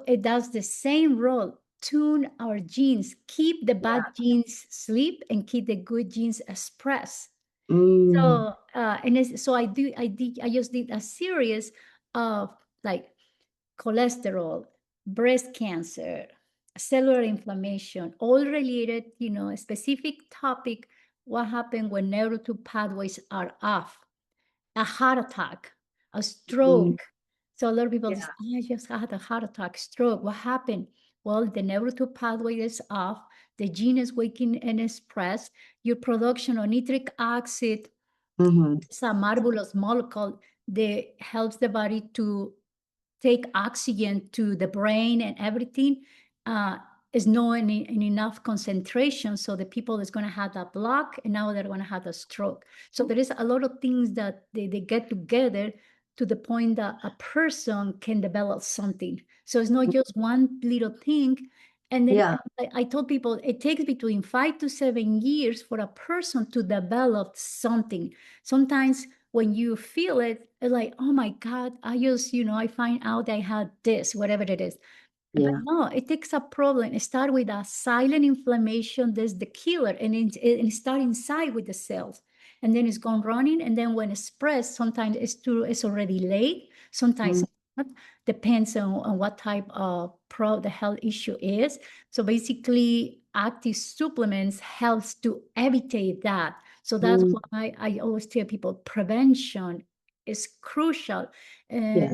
it does the same role, tune our genes, keep the bad yeah. genes sleep and keep the good genes express. Mm, So so I just did a series of like cholesterol, breast cancer, cellular inflammation, all related, a specific topic, what happened when neuro 2 pathways are off, a heart attack, a mm, stroke. So a lot of people say, yeah. oh, I just had a heart attack, stroke. What happened? Well, the neuro 2 pathway is off, the gene is waking and expressed, your production of nitric acid, Mm-hmm. it's a marvelous molecule that helps the body to take oxygen to the brain and everything, uh, is not in enough concentration. So the people is going to have that block, and now they're going to have a stroke. So there is a lot of things that they get together to the point that a person can develop something. So it's not just one little thing. And then Yeah. I told people it takes between 5 to 7 years for a person to develop something. Sometimes when you feel it, it's like, oh my God, I just, I find out I had this, whatever it is. But Yeah. no, it takes a problem. It starts with a silent inflammation. That's the killer. And it starts inside with the cells. And then it's gone running. And then when it's expressed, sometimes it's already late. Sometimes Mm, it's Depends on what type of the health issue is. So basically, active supplements helps to evitate that. So that's Mm, why I always tell people prevention is crucial. yeah.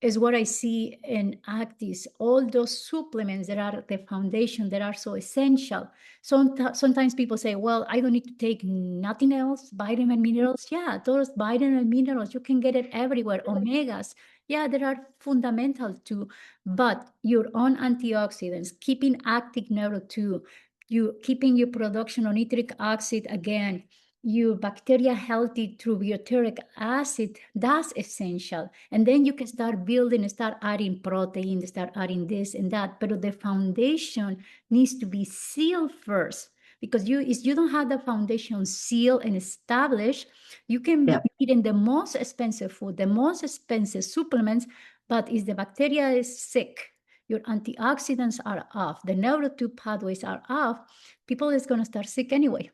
Is what I see in ACTIVZ, all those supplements that are the foundation that are so essential. Sometimes people say, well, I don't need to take nothing else, vitamin minerals. Yeah, those vitamin minerals, you can get it everywhere. Omegas, yeah, they are fundamental too. But your own antioxidants, keeping active neuro too, you keeping your production of nitric oxide again, your bacteria healthy through butyric acid, that's essential. And then you can start building, start adding protein, start adding this and that. But the foundation needs to be sealed first. Because if you don't have the foundation sealed and established, you can be Yeah. eating the most expensive food, the most expensive supplements, but if the bacteria is sick, your antioxidants are off, the neuroTube pathways are off, people is going to start sick anyway.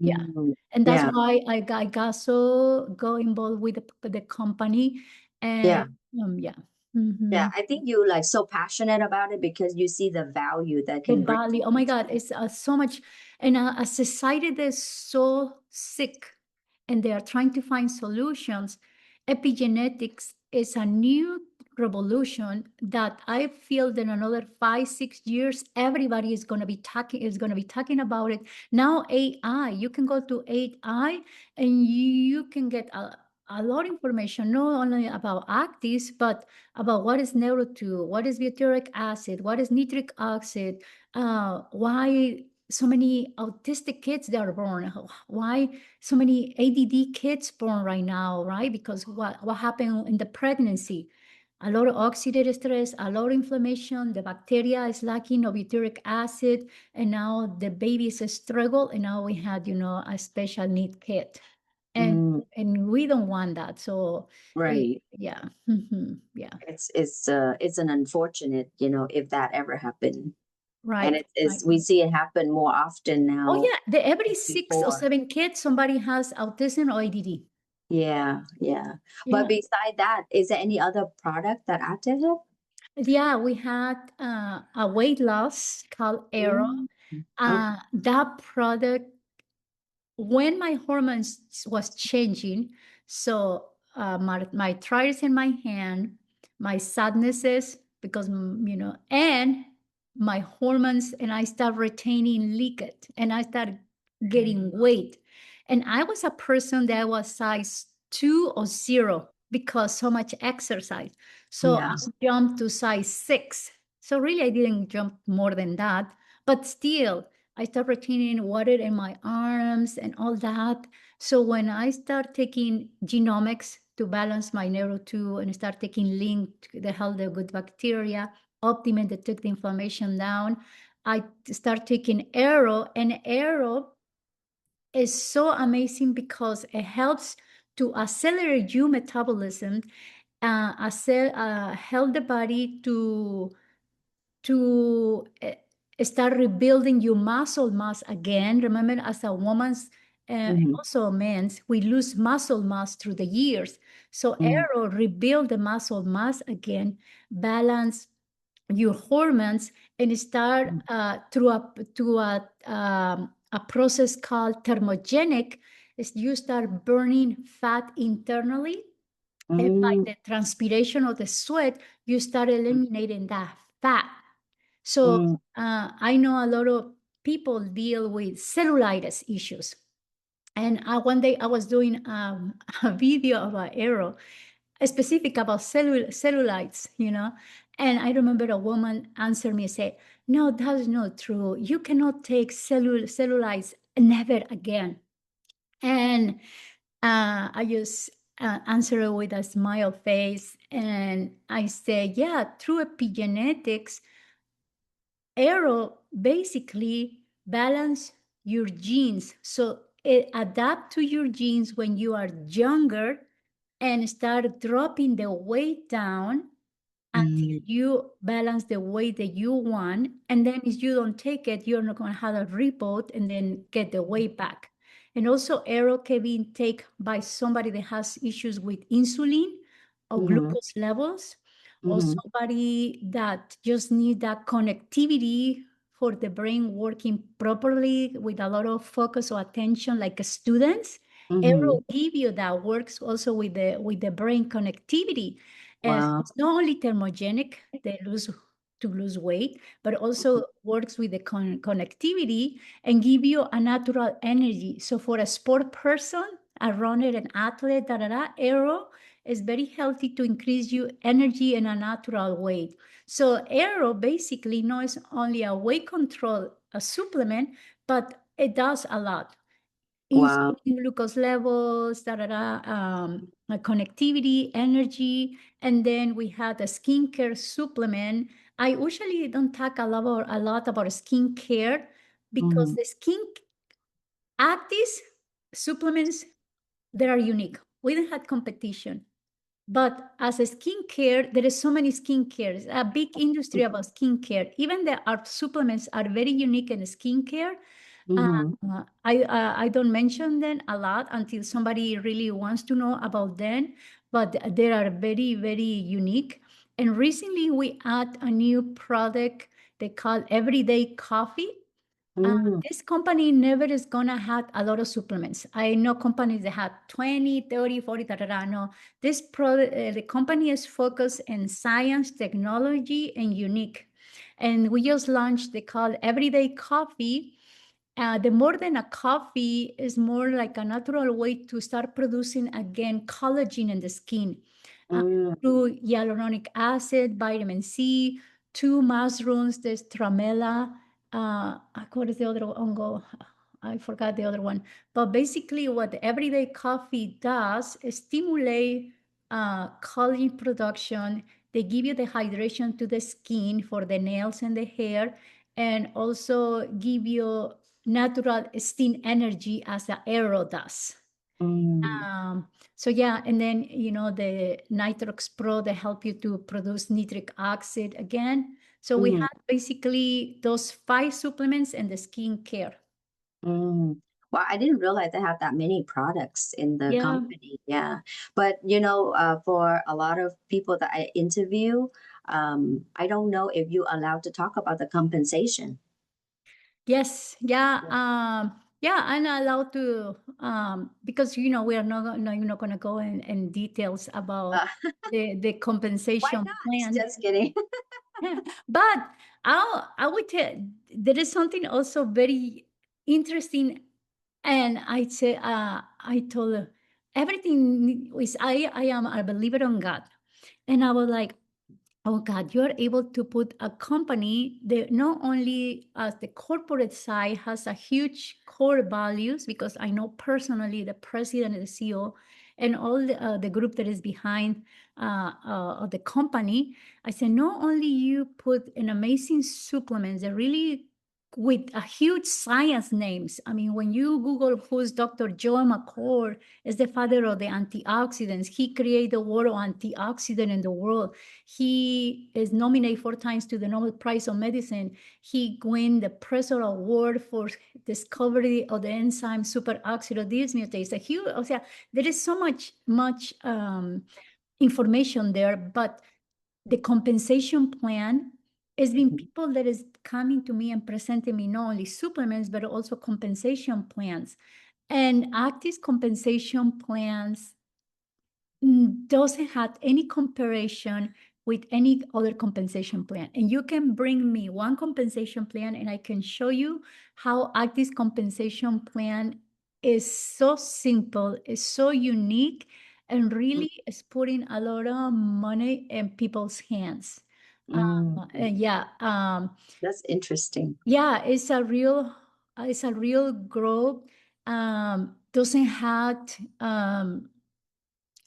Yeah. Mm, And that's yeah. why I got so involved with the company. And Yeah. yeah. Yeah. Mhm. I think you like so passionate about it because you see the value that The can bring to value, oh my God, people. it's so much. And a society that's so sick and they are trying to find solutions. Epigenetics is a new revolution that I feel that in another 5, 6 years, everybody is going to be talking about it. Now AI, you can go to AI and you can get a lot of information, not only about ACTIVZ, but about what is neuro2, what is butyric acid, what is nitric oxide, why so many autistic kids that are born, why so many ADD kids born right now, right? Because what happened in the pregnancy, a lot of oxidative stress, a lot of inflammation, the bacteria is lacking of butyric acid, and now the baby is a struggle, and now we had, a special need kid. And Mm, and we don't want that. So right. yeah. Yeah. It's an unfortunate, if that ever happened. And Right. it's Right. we see it happen more often Oh now yeah, every than 6 or 7 before. kids, somebody has autism or ADD. Yeah, yeah. But Yeah. beside that, is there any other product that active have? Yeah, we had a weight loss called Aero. Mm, okay. That product, when my hormones was changing, so my arthritis in my hand, my sadnesses, because and my hormones, and I start retaining liquid, and I start getting weight. And I was a person that was size 2 or 0 because so much exercise. So I Yeah. jumped to size 6. So really, I didn't jump more than that, but still I start retaining water in my arms and all that. So when I start taking GNMX to balance my neuro2 and start taking LinQ, the help the good bacteria, Optimate that took the inflammation down, I start taking Aero, and Aero is so amazing because it helps to accelerate your metabolism, help the body to start rebuilding your muscle mass again. Remember, as a woman's and Hmm. also a man's, we lose muscle mass through the years. So Hmm. Aero rebuild the muscle mass again, balance your hormones, and start through a process called thermogenic. Is you start burning fat internally, and by Mm, the transpiration of the sweat, you start eliminating that fat. So mm, I know a lot of people deal with cellulitis issues. And one day I was doing a video about Aero, specific about cellulites, And I remember a woman answered me and said, no, that's not true. You cannot take cellulites never again. And I just answered her with a smile face. And I said, yeah, through epigenetics, Aero basically balance your genes. So it adapt to your genes when you are younger and start dropping the weight down until mm, you balance the weight that you want. And then if you don't take it, you're not going to have a reboot and then get the weight back. And also Aero can be taken by somebody that has issues with insulin of Mm-hmm. glucose levels, or Mm-hmm. somebody that just need that connectivity for the brain working properly with a lot of focus or attention, like students. Mm-hmm. Aero give you that, works also with the brain connectivity. And Wow. it's not only thermogenic, they lose weight, but also works with the connectivity and give you a natural energy. So for a sport person, a runner, an athlete, aero is very healthy to increase your energy in a natural way. So aero basically not is only a weight control, a supplement, but it does a lot. Wow. Insulin, glucose levels, connectivity, energy, and then we had a skincare supplement. I usually don't talk a lot about skincare because Mm-hmm. the skin actives supplements, they are unique. We don't have competition. But as a skincare, there is so many skincare, a big industry about skincare. Even our supplements are very unique in skincare. Mm-hmm. I don't mention them a lot until somebody really wants to know about them, but they are very, very unique. And recently we add a new product they call Everyday Coffee. Mm-hmm. This company never is gonna have a lot of supplements. I know companies that have 20, 30, 40, da, da, da. No, this product, the company is focused in science, technology, and unique. And we just launched the called Everyday Coffee. The more than a coffee is more like a natural way to start producing again collagen in the skin uh, Mm-hmm. through hyaluronic acid, vitamin C, two mushrooms, there's tramella. What is the other one? I forgot the other one. But basically, what the Everyday Coffee does is stimulate collagen production. They give you the hydration to the skin for the nails and the hair, and also give you natural skin energy as the aero does. Mm-hmm. So yeah, and then the NitroX Pro, they help you to produce nitric oxide again. So we Mm-hmm. have basically those 5 supplements and the skincare. Mm. Well, I didn't realize they have that many products in the Yeah. company. Yeah. But, for a lot of people that I interview, I don't know if you allowed to talk about the compensation. Yes. Yeah. Yeah. Yeah, I'm not allowed to because we are not going to go in details about Uh, the why compensation not? plan. Just kidding. But I would tell there is something also very interesting, and I told her everything is I am a believer on God, and I was like, oh God, you're able to put a company that not only as the corporate side has a huge core values, because I know personally the president and the CEO and all the group that is behind of the company. I said, not only you put an amazing supplements that really with a huge science names. I mean, when you Google who's Dr. Joe McCord, is the father of the antioxidants. He created the word of antioxidant in the world. He is nominated 4 times to the Nobel Prize of Medicine. He won the Pressor Award for discovery of the enzyme superoxide dismutase. There is so much information there, but the compensation plan has been people that is coming to me and presenting me not only supplements, but also compensation plans. And active compensation plans doesn't have any comparison with any other compensation plan. And you can bring me one compensation plan and I can show you how active compensation plan is so simple, is so unique, and really is putting a lot of money in people's hands. Mm. And yeah, That's interesting. yeah, it's a real growth. Doesn't have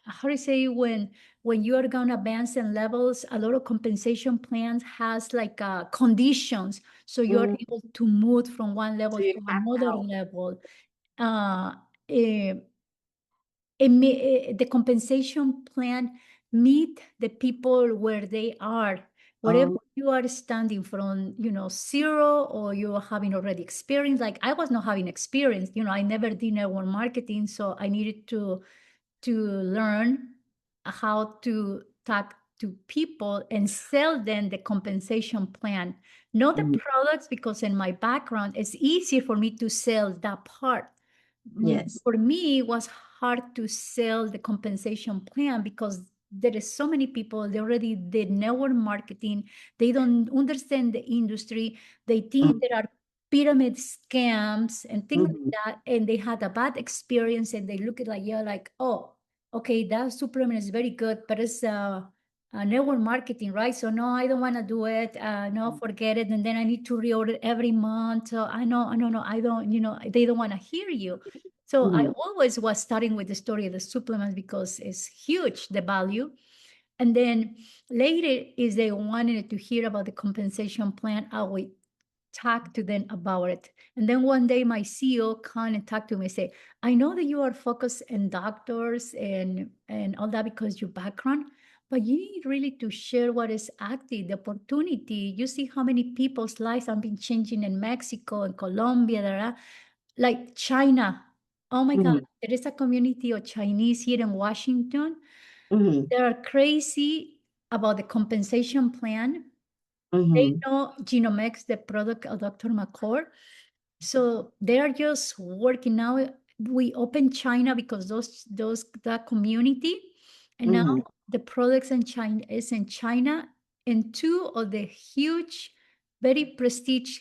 how do you say when you are going to advance in levels, a lot of compensation plans has like conditions, so you're Mm. able to move from one So level you to cap another out. level. uh, eh, the compensation plan meet the people where they are, wherever Oh, you are standing from, zero, or you are having already experience. Like I was not having experience, I never did network marketing, so I needed to learn. how to talk to people and sell them the compensation plan, not the Mhm. products, because in my background, it's easier for me to sell that part. Yes. For me, it was hard to sell the compensation plan because there is so many people, they already did network marketing, they don't understand the industry, they think there are pyramid scams and things like Mhm. that, and they had a bad experience and they look at like, yeah, like, oh, okay, that supplement is very good, but it's network marketing, right? So no, I don't want to do it. No, forget it. And then I need to reorder every month. So I know, no, I don't, they don't want to hear you. So I Mhm. always was starting with the story of the supplements because it's huge, the value. And then later is they wanted to hear about the compensation plan. I would talk to them about it. And then one day my CEO come and talk to me and say, I know that you are focused in doctors and all that because your background, but you need really to share what is active, the opportunity. You see how many people's lives have been changing in Mexico and Colombia, like China. Oh my God, Mhm. there is a community of Chinese here in Washington. Mhm. They are crazy about the compensation plan. They Mhm. know GNMX, the product of Dr. McCord. So they are just working now. We opened China because that community, and now Mhm. the products in China is in China, and two of the huge, very prestige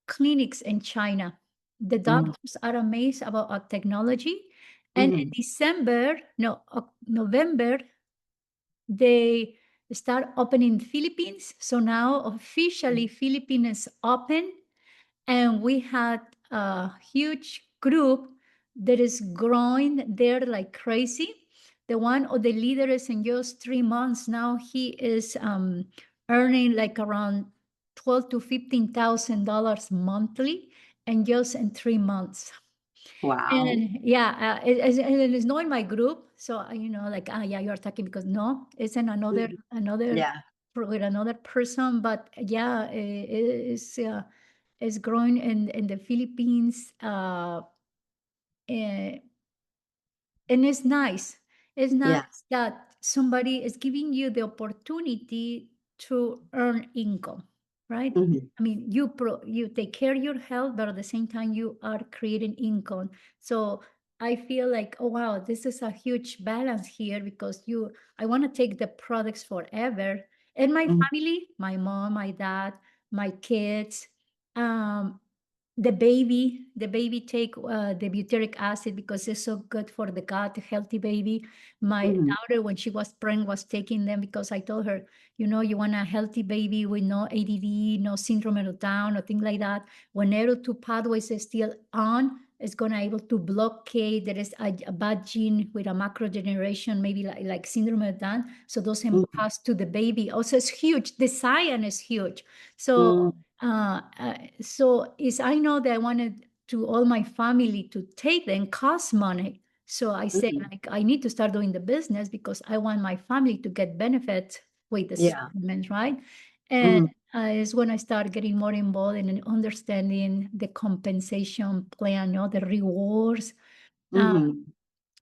clinics in China. The Mhm. doctors are amazed about our technology. And in Mhm. December, no, November, they start opening Philippines. So now officially Philippines is open, and we had a huge group that is growing there like crazy. The one of the leaders in just 3 months now, he is earning like around 12 to $15,000 monthly, and just in 3 months. Wow. And yeah, it is not in my group. So, like, yeah, you're talking because no, it's in Mhm. another, Yeah. with another person. But yeah, it's growing in the Philippines. Eh, and it's nice. It's Yeah. nice that somebody is giving you the opportunity to earn income, right? Mhm. I mean, you take care of your health, but at the same time you are creating income. So I feel like, oh wow, this is a huge balance here because I want to take the products forever. And my Mhm. family, my mom, my dad, my kids, um, the baby take the butyric acid because it's so good for the gut, a healthy baby. My Mhm. daughter, when she was pregnant, was taking them because I told her, you want a healthy baby with no ADD, no syndrome of Down or things like that. When ARO2 pathways is still on, it's gonna able to blockade. There is a bad gene with a macro generation, maybe like syndrome of Down. So those can Mhm. pass to the baby. Also, it's huge. The science is huge. So Mhm. so is I know that I wanted to all my family to take them cost money. So I say Mhm. like I need to start doing the business because I want my family to get benefit with the Yeah. supplements, right? And Mhm. is when I start getting more involved in understanding the compensation plan, the rewards. Uh, Mhm.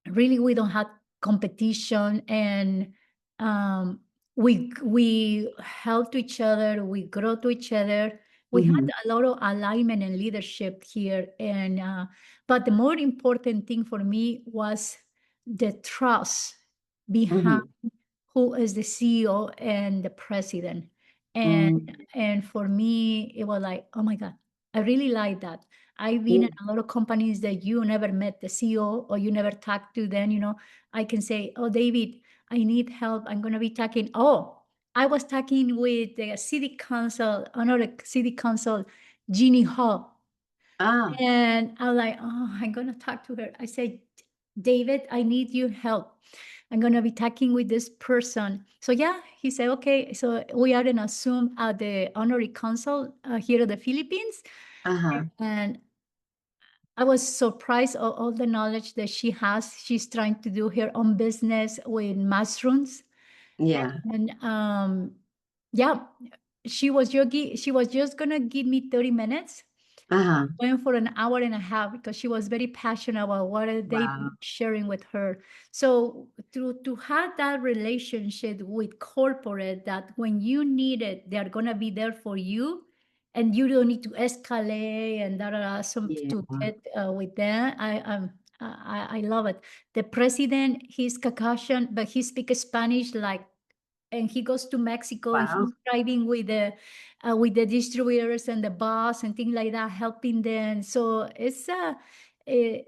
really we don't have competition, and um, we help to each other, we grow to each other. We had Mhm. a lot of alignment and leadership here, and but the more important thing for me was the trust behind Mhm. who is the CEO and the president. And Mhm. and for me, it was like, oh my God, I really like that. I've been Yeah. in a lot of companies that you never met the CEO or you never talked to them. I can say, oh, David, I need help. I'm going to be talking. Oh, I was talking with the city council, another city council, Jeannie Hall. Ah. And I'm like, oh, I'm going to talk to her. I said, David, I need your help. I'm going to be talking with this person. So yeah, he said, okay. So we are in a Zoom at the honorary council here in the Philippines. Uh-huh. And I was surprised of all the knowledge that she has. She's trying to do her own business with mushrooms. Yeah. And yeah, she was just gonna give me 30 minutes. Uh-huh. Went for an hour and a half because she was very passionate about what they Wow. sharing with her. So to have that relationship with corporate, that when you need it, they're gonna be there for you, and you don't need to escalate and some Yeah. to get with them. I love it. The president, he's Caucasian, but he speaks Spanish like, and he goes to Mexico and Wow. he's driving with the distributors and the boss and things like that, helping them. So it,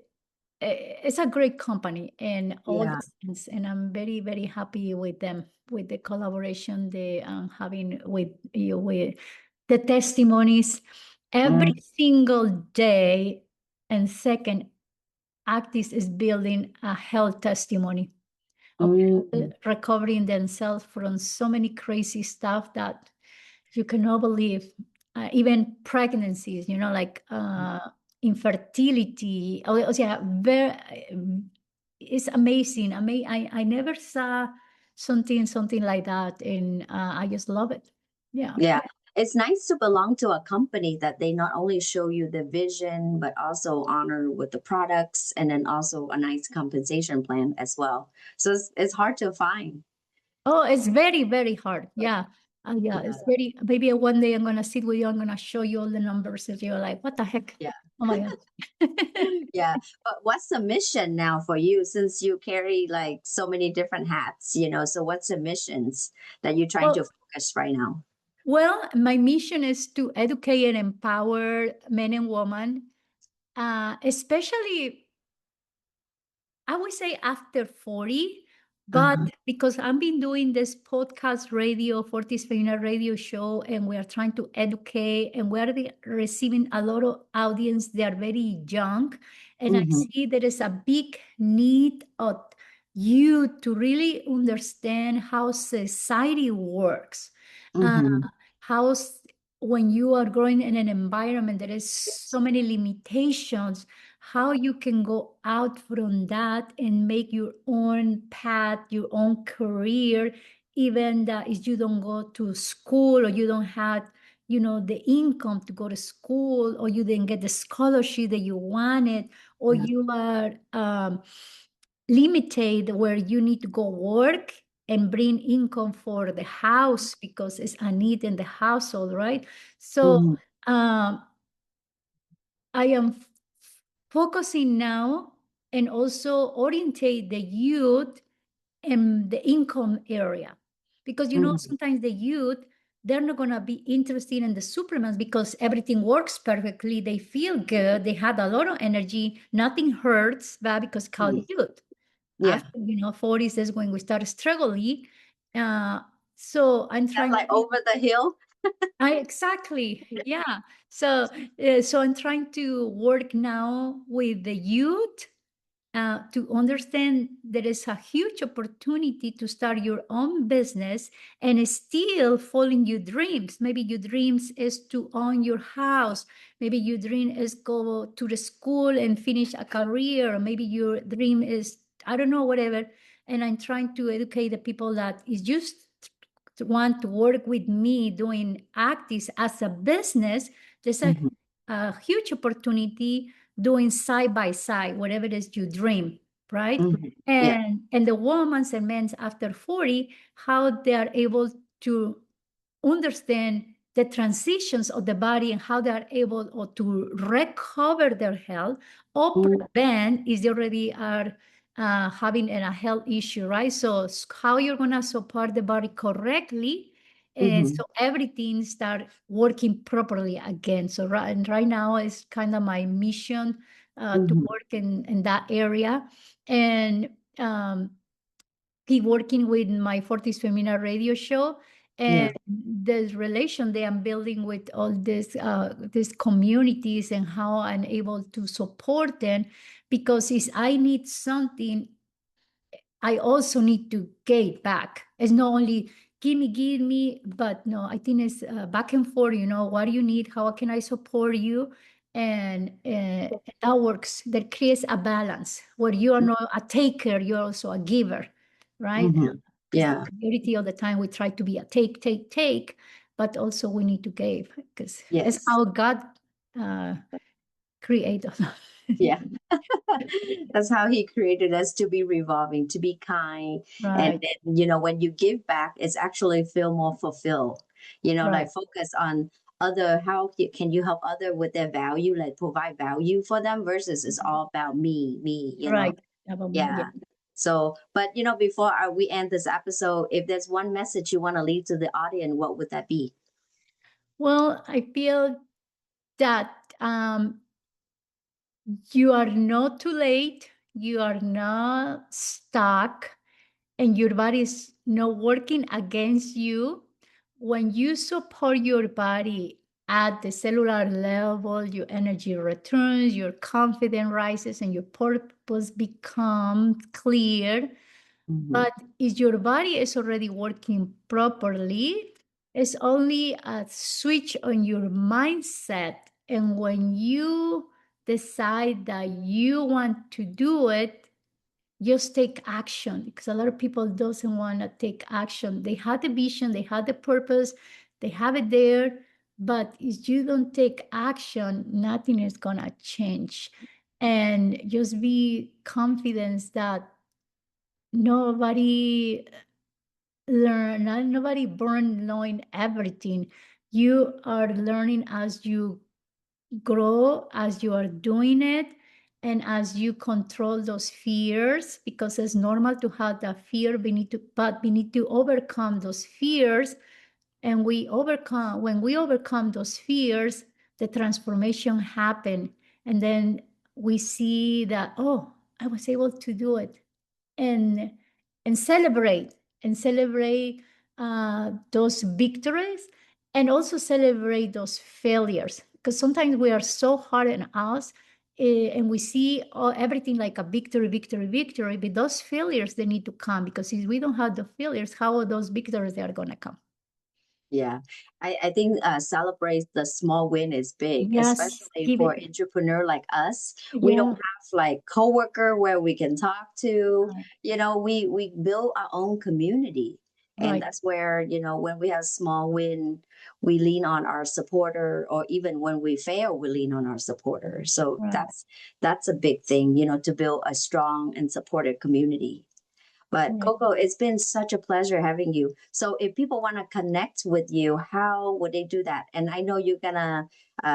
it's a great company and all Yeah. the things, and I'm very, very happy with them, with the collaboration they having with you, with the testimonies every Mm, single day. And second, Actis is building a health testimony of people mm, recovering themselves from so many crazy stuff that you cannot believe. Even pregnancies, like infertility. Oh, yeah, it's amazing. I never saw something like that, and I just love it. Yeah. yeah. It's nice to belong to a company that they not only show you the vision, but also honor with the products and then also a nice compensation plan as well. So it's hard to find. Oh, it's very, very hard. Yeah. Yeah, Yeah. it's very, maybe one day I'm gonna sit with you, I'm gonna show you all the numbers, and you're like, what the heck? Yeah. Oh my God. Yeah. But what's the mission now for you since you carry like so many different hats, So what's the missions that you're trying to Well, focus right now? my mission is to educate and empower men and women, especially I would say after 40, but Uh-huh. because I've been doing this podcast radio, 40s Femina radio show, and we are trying to educate, and we are receiving a lot of audience. They are very young. And I Mm-hmm. see there is a big need of you to really understand how society works. Uh, Mm-hmm. how when you are growing in an environment, there is so many limitations, how you can go out from that and make your own path, your own career, even that if you don't go to school or you don't have, the income to go to school, or you didn't get the scholarship that you wanted, or Yeah. you are limited where you need to go work and bring income for the house because it's a need in the household, right? So Mm-hmm. um, I am focusing now and also orientate the youth in the income area, because Mm-hmm. sometimes the youth, they're not going to be interested in the supplements because everything works perfectly, they feel good, they had a lot of energy, nothing hurts, but because it's called youth. Yeah. After 40s is when we start struggling. uh, so I'm That trying like over the hill. exactly. Yeah. So, so I'm trying to work now with the youth to understand there is a huge opportunity to start your own business and still following your dreams. Maybe your dreams is to own your house. Maybe your dream is go to the school and finish a career. Or maybe your dream is, I don't know, whatever. And I'm trying to educate the people that is just want to work with me doing Actis as a business. There's Mm-hmm. a huge opportunity doing side by side, whatever it is you dream, right? Mm-hmm. Yeah. And the women and men after 40, how they are able to understand the transitions of the body and how they are able or to recover their health or Mm-hmm. prevent if they already are having a health issue, right? So how you're going to support the body correctly, and Mm-hmm. so everything start working properly again. So right now is kind of my mission to Mm-hmm. work in that area, and keep working with my Fortis Femina radio show, and Yeah. the relation that I'm building with all these communities and how I'm able to support them, because if I need something, I also need to get back. It's not only give me, but no, I think it's back and forth. What do you need? How can I support you? And that works. That creates a balance where you are not a taker, you're also a giver, right? Mm-hmm. Because Yeah. majority of the time we try to be a take, but also we need to give, because it's Yes. how God create us. Yeah. That's how he created us, to be revolving, to be kind. And Right, then, you know, when you give back, it's actually feel more fulfilled. You know, right. like focus on other, how can you help other with their value, like provide value for them versus it's all about me, you know. Right. About me, yeah. Yeah. So, but you know, before we end this episode, if there's one message you want to leave to the audience, what would that be? Well, I feel that you are not too late, you are not stuck, and your body is not working against you. When you support your body at the cellular level, your energy returns, your confidence rises, and your purpose becomes clear. Mhm. But if your body is already working properly, it's only a switch on your mindset. And when you decide that you want to do it, just take action, because a lot of people doesn't want to take action. They had the vision, they had the purpose, they have it there, but if you don't take action, nothing is gonna change. And just be confident that nobody nobody born knowing everything. You are learning as you grow, as you are doing it, and as you control those fears, because it's normal to have that fear. But we need to overcome those fears. And when we overcome those fears, the transformation happen. And then we see that, oh, I was able to do it. And celebrate, those victories, and also celebrate those failures, because sometimes we are so hard on us, and we see everything like a victory, but those failures, they need to come, because if we don't have the failures, how are those victories, they are going to come? Yeah, I think celebrate the small win is big, Yes, especially give for it. entrepreneur like us. We don't Yeah, have like coworker where we can talk to. right, You know, we build our own community, and right, that's where, you know, when we have small win, we lean on our supporter, or even when we fail, we lean on our supporter. So right, that's a big thing, you know, to build a strong and supportive community. But right. Coco, it's been such a pleasure having you. So if people want to connect with you, how would they do that? And I know you're gonna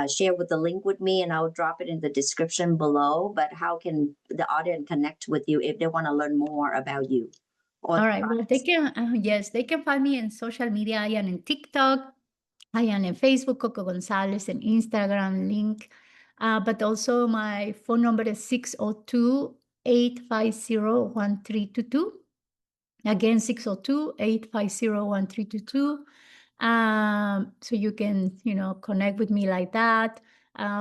share with the link with me, and I'll drop it in the description below. But how can the audience connect with you if they want to learn more about you or All the right, well, they products? can, yes, they can find me in social media. I am in TikTok, I am in Facebook, Coco Gonzalez, and Instagram, link. But also my phone number is 602-850-1322. Again, 602-850-1322. So you can, connect with me like that.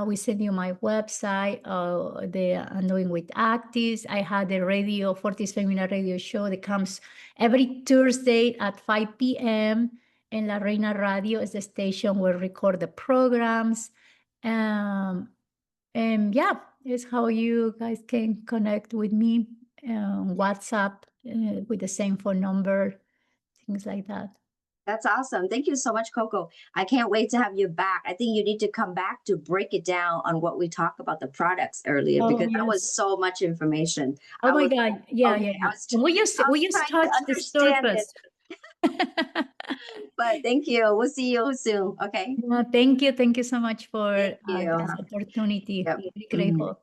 We send you my website, the Knowing with ACTIVZ. I had the radio, Fortis Femina radio show that comes every Thursday at 5 p.m. And La Reina Radio is the station where we record the programs. And yeah, it's how you guys can connect with me. WhatsApp with the same phone number, things like that. That's awesome. Thank you so much, Coco. I can't wait to have you back. I think you need to come back to break it down on what we talked about the products earlier, Oh because that was yes. so much information. Oh I my was God. Yeah, okay. yeah, yeah. I We was just trying to touched the understand it, surface. but thank you. We'll see you soon. Okay. Thank you. Thank you so much for Thank you. this opportunity. Yep. Very Mhm. grateful.